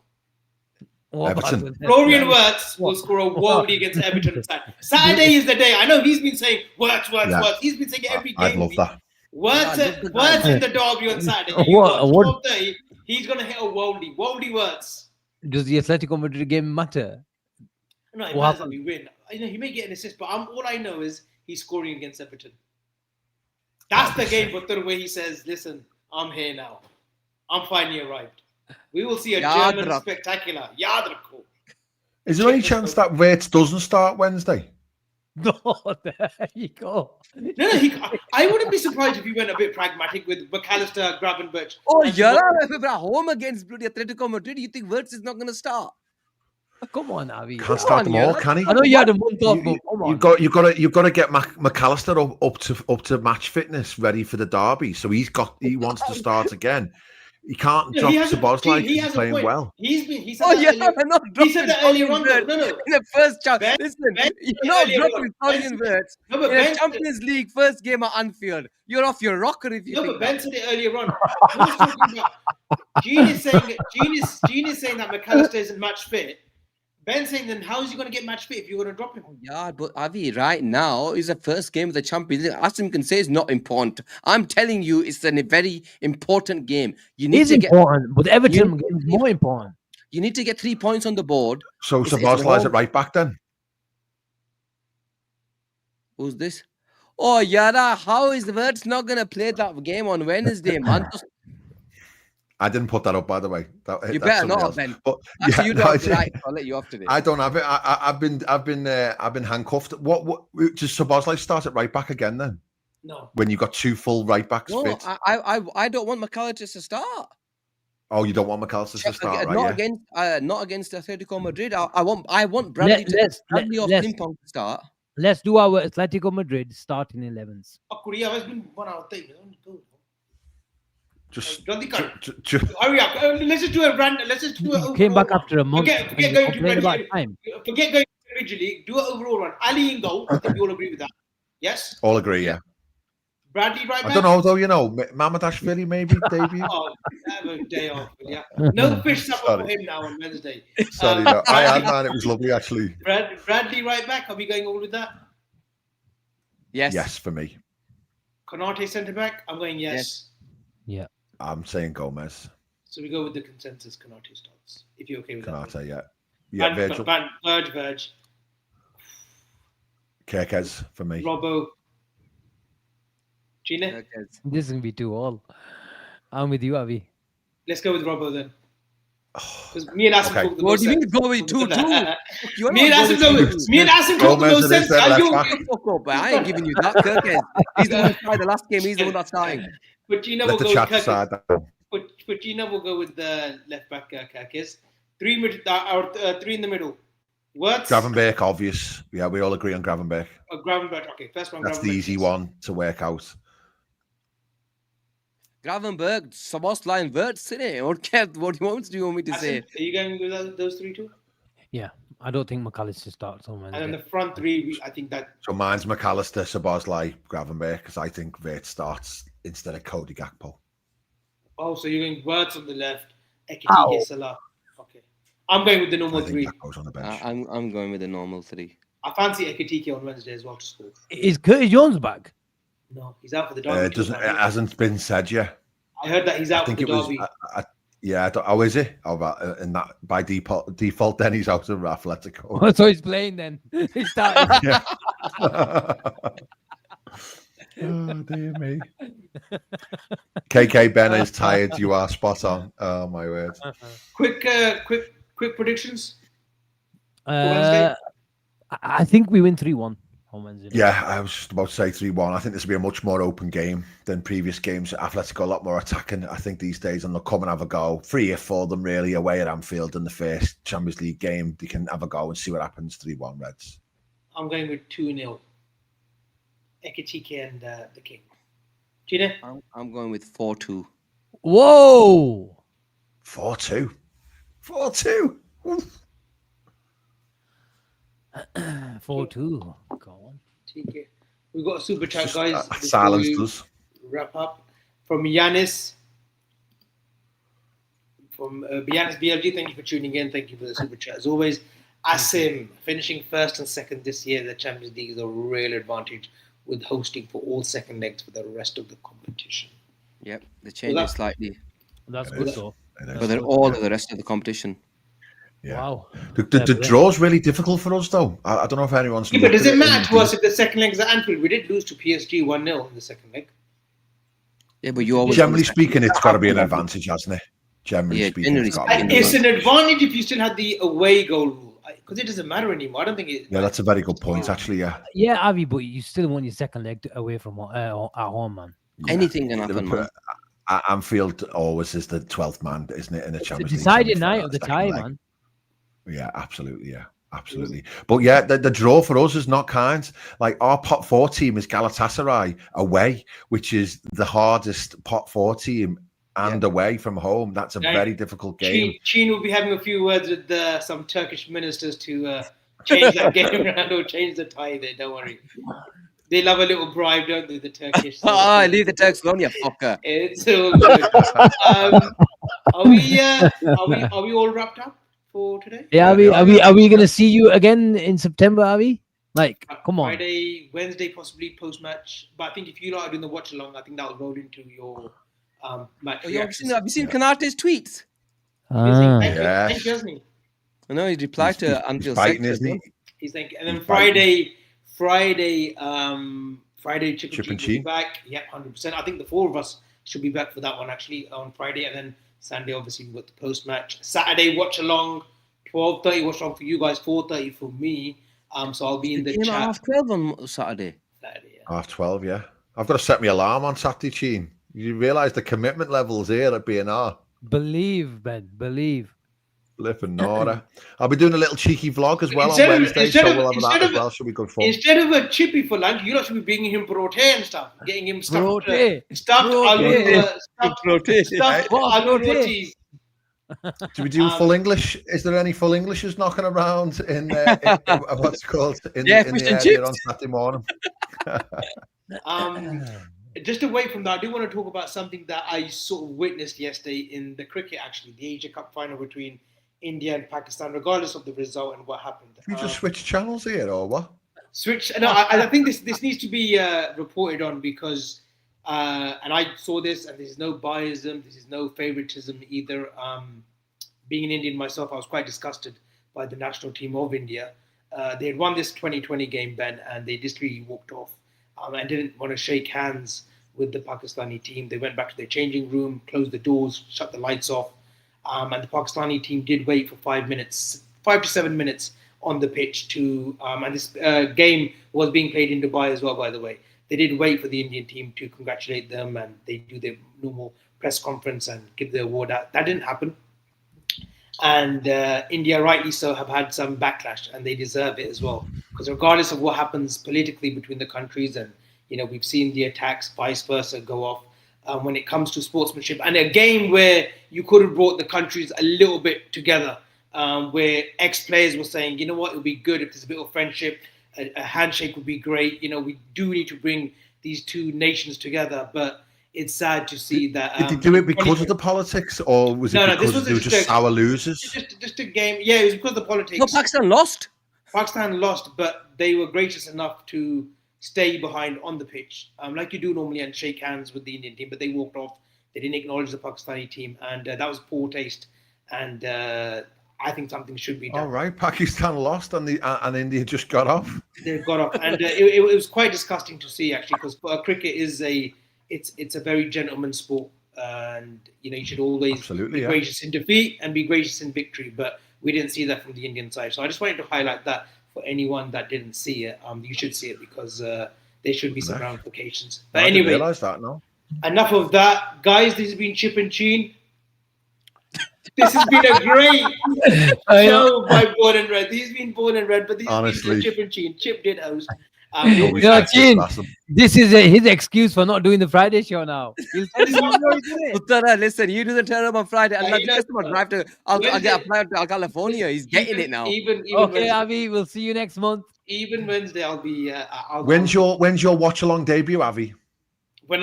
What about Everton. the- Florian Wirtz will score a worldie against Everton. Saturday is the day. I know he's been saying Wirtz. Yeah. He's been saying it every game. I'd love that. Wirtz in the derby on Saturday. What- 12:30, he's gonna hit a worldie. Worldie Wirtz. Does the Atletico Madrid game matter? No, it What matters that we win. I know he may get an assist, but all I know is he's scoring against Everton. That's the game, but where he says, "Listen, I'm here now. I'm finally arrived." We will see a Yad German rakho. spectacular. Yad rakho. Is there any chance that Wirtz doesn't start Wednesday? No, there you go. No, I wouldn't be surprised if he went a bit pragmatic with McAllister, Gravenberch. Oh, yeah, if we're at home against bloody Atletico Madrid, you think Wirtz is not going to start? Come on, Avi. Can't start them all, can he? I know you had a month off, but come on. You've got to get McAllister up to match fitness, ready for the derby. So he wants to start again. He can't drop Szoboszlai. He's playing well. He said He said that earlier on. No. In the first chance. Listen, you're not dropping Florian Wirtz. No, but In Ben a Champions League first game at Anfield. You're off your rocker if you No, think but Ben that. said it earlier on. He was talking about Gene is saying that McAllister isn't match fit. Ben's saying, then how is he going to get match fit if you're going to drop him? Yeah, but Avi, right now is the first game of the Champions League. Asim can say it's not important. I'm telling you, it's a very important game. You need It's to important, but Everton game is more important. You need to get 3 points on the board. So It's Szoboszlai's home. at right back then? Who's this? Oh, Yara, how is Wirtz not going to play that game on Wednesday, man? I didn't put that up, by the way. You That's better somebody not, else. Ben. But Actually, yeah, you no, don't have the right. I'll let you off today. I don't have it. I've been handcuffed. What does Szoboszlai start at right back again then? No. When you've got two full right backs No, fit. I don't want McAllister to start. Oh, you don't want McAllister to start, right? Not against Atletico Madrid. I want Bradley or Frimpong to start. Let's do our Atletico Madrid starting 11s. It's been 1 hour 30. Just Hurry up. Let's just do a random. Let's just do it. You came back after a month. Forget going to Premier Premier time. Forget going individually. Do an overall run. Ali in goal. I think we all agree with that. Yes? all agree, yeah. Bradley right back. I don't know though, Mamadashvili maybe debut. Oh, have a day off. Yeah. No fish supper for him now on Wednesday. Sorry, no. I had, man. It was lovely, actually. Bradley right back. Are we going all with that? Yes. Yes, for me. Konate centre back. I'm going yes. Yeah. I'm saying Gomez. So we go with the consensus. Konate starts. If you're okay with that. Konate, yeah. Yeah, Virgil. Verge. Kirkez for me. Robbo. Gina? Okay. This is gonna be 2-2. I'm with you, Avi. Let's go with Robbo then. Because me and Asim Okay. talk the What most do you mean sense. go with 2-2? You're Me and not Asim going know with it. 2-2. Me and Asim talk the Gomez most and sense. his And you, left back. Fuck up, I ain't giving you that. Kirkez. He's the one that started the last game. He's the one that's starting. but Gina Let will the go with chat Kirkis. decide that. But Gina will go with the left back Kirkis. Three in the middle. Wirtz. Gravenberch, obvious. Yeah, we all agree on Gravenberch. Gravenberch. Okay, first one. That's the Gravenberch, easy yes. one to work out. Gravenberch, Sabosla and Wirtz, innit? What do you want me to say? Asim, are you going with those three too? Yeah, I don't think McAllister starts on And then Wednesday. the front three, I think that So mine's McAllister, Szoboszlai, Gravenberch, because I think Wirtz starts instead of Cody Gakpo. so you're going Wirtz on the left, Ekitike, Salah. Okay. I'm going with the I normal think three. Gakpo's on the bench. I'm going with the normal 3. I fancy Ekitike on Wednesday as well to score. Is Curtis Jones back? No, he's out for the derby. It hasn't been said yet. I heard that he's I out for think the it was. derby. Yeah, how is it? Oh, in that by default, then he's out of Atletico. Oh, so he's playing then. He started. Yeah. Oh dear me. KK Ben is tired. You are spot on. Oh my word. Quick predictions. Wednesday? I think we win 3-1 on Wednesday. Yeah, I was just about to say 3-1. I think this will be a much more open game than previous games. Atletico a lot more attacking, I think, these days, and they'll come and have a go. Free if for them, really, away at Anfield in the first Champions League game. They can have a go and see what happens. 3-1 Reds. I'm going with 2-0. Ekitike and the King. Gina? I'm going with 4-2. Whoa! 4-2. 4-2. 4-2. Go on. TK. We've got a super chat, Just, guys. before silence we us. Wrap up. From Yanis. From Yanis BLG, thank you for tuning in. Thank you for the super chat. As always, Asim, finishing first and second this year, the Champions League is a real advantage with hosting for all second legs for the rest of the competition. Yep, they changed it slightly. That's It good, is. though. But they're all of the rest of the competition. Yeah. Wow. The draw's really difficult for us, though. I don't know if anyone's. Yeah, but does it looked at matter to us if the second leg's at Anfield? We did lose to PSG 1-0 in the second leg. Yeah, but you always. Generally speaking, it's got to be an advantage, hasn't it? Generally Yeah, speaking, generally it's got to be an It's advantage. an advantage if you still had the away goal rule. Because it doesn't matter anymore. I don't think it. Yeah, that's a very good point, actually. Yeah. Yeah, Avi, but you still want your second leg away from at home, man. Anything can happen, Liverpool- man. Anfield always is the 12th man, isn't it? In the It's the Champions League. deciding semi-final, night of the second tie, leg. man. Yeah, absolutely. Yeah, absolutely. But yeah, the draw for us is not kind. Like our pot 4 team is Galatasaray away, which is the hardest pot 4 team, and away from home. That's a very difficult game. Sheen will be having a few words with some Turkish ministers to change that game around or change the tie there. Don't worry. They love a little bribe, don't they, the Turkish? Leave the Turks alone, you fucker. It's all good. Are we all wrapped up for today? Yeah, are we gonna see you again in September, Avi? Like, come on. Friday, Wednesday, possibly post match. But I think if you lot are doing the watch along, I think that'll roll into your match. Oh, have reactions. you seen Kanate's tweets? Ah. Yeah. Thank you, hasn't he? I know he replied to He's Anfield fighting, Sector. isn't he? He's thinking, and then He's biting. Friday, Chip Chip and and Cheese will be Cheese. back. Yeah, 100%. I think the 4 of us should be back for that one actually on Friday, and then Sunday obviously we've got the post match. Saturday watch along, 12:30 watch along for you guys, 4:30 for me. So I'll be in the Came chat. at 12 on Saturday. Saturday, yeah. 12:30. Yeah, I've got to set my alarm on Saturday, Sheen. You realise the commitment levels here at BNR. Believe, Ben. Believe. Flipping Nora. I'll be doing a little cheeky vlog as well Instead on of- Wednesday, instead so of- we'll have that instead as of- well. Should be good fun. Instead of a chippy for lunch, you lot should be bringing him protein and stuff, getting him stuffed Protein. stuffed Protein. aloo rotis. Do we do full English? Is there any full Englishes knocking around in what's it called in, Yeah, in fish the and area chips. on Saturday morning? Just away from that, I do want to talk about something that I sort of witnessed yesterday in the cricket, actually, the Asia Cup final between India and Pakistan, regardless of the result and what happened. We just switch channels here, or what? Switch. No, I think this needs to be reported on because, and I saw this, and there's no biasm, this is no favoritism either. Being an Indian myself, I was quite disgusted by the national team of India. They had won this 2020 game, Ben, and they just really walked off and didn't want to shake hands with the Pakistani team. They went back to their changing room, closed the doors, shut the lights off, and the Pakistani team did wait for 5 to 7 minutes on the pitch to. And this game was being played in Dubai as well, by the way. They did wait for the Indian team to congratulate them, and they do their normal press conference and give the award out. That didn't happen. And India, rightly so, have had some backlash, and they deserve it as well. Because regardless of what happens politically between the countries, and we've seen the attacks, vice versa, go off. When it comes to sportsmanship, and a game where you could have brought the countries a little bit together, where ex-players were saying, you know what, it would be good if there's a bit of friendship, a handshake would be great. We do need to bring these two nations together, but it's sad to see that. Did they do it because of the politics, or was it because they were just sour losers? Just a game. Yeah, it was because of the politics. No, Pakistan lost. Pakistan lost, but they were gracious enough to stay behind on the pitch, like you do normally, and shake hands with the Indian team. But they walked off. They didn't acknowledge the Pakistani team, and that was poor taste. And I think something should be done. All right, Pakistan lost, and India just got off. They got off, and it was quite disgusting to see, actually, because cricket is it's a very gentleman's sport, and you should always be gracious in defeat and be gracious in victory. But we didn't see that from the Indian side, so I just wanted to highlight that for anyone that didn't see it. You should see it, because there should be some ramifications. But I anyway, didn't realise that. No. Enough of that, guys. This has been Chip and Cheen. This has been a great show by Born and Red. He's been Born and Red, but this has been Chip and Cheen. Chip did host. Cheen, this is his excuse for not doing the Friday show now. Uttara, listen, you do the turn up on Friday. I'll drive to. I'll get a flight to California. He's getting it now. Okay, Avi, we'll see you next month. Even Wednesday, I'll be. When's your watch along debut, Avi? When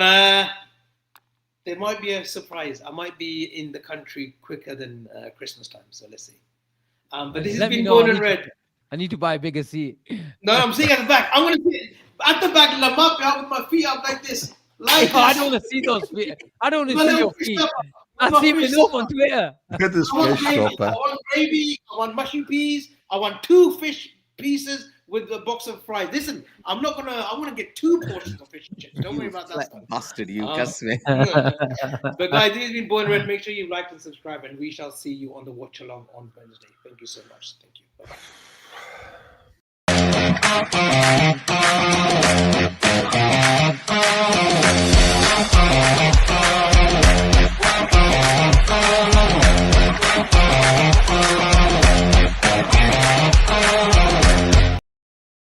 there might be a surprise. I might be in the country quicker than Christmas time, so let's see. But this has been Born and Red. I need to buy a bigger seat. No, I'm sitting at the back. I'm going to sit at the back, Lamap, with my feet up like this. I don't want to see those feet. I don't want to see your feet. I see me enough on Twitter. Look at this I fish want gravy. I want mushy peas. I want 2 fish pieces with a box of fries. Listen, I want to get 2 portions of fish and chips. Don't worry about that stuff. Bastard, you Kasme. But guys, this has been Born Red. Make sure you like and subscribe, and we shall see you on the watch along on Wednesday. Thank you so much. Thank you. Bye-bye.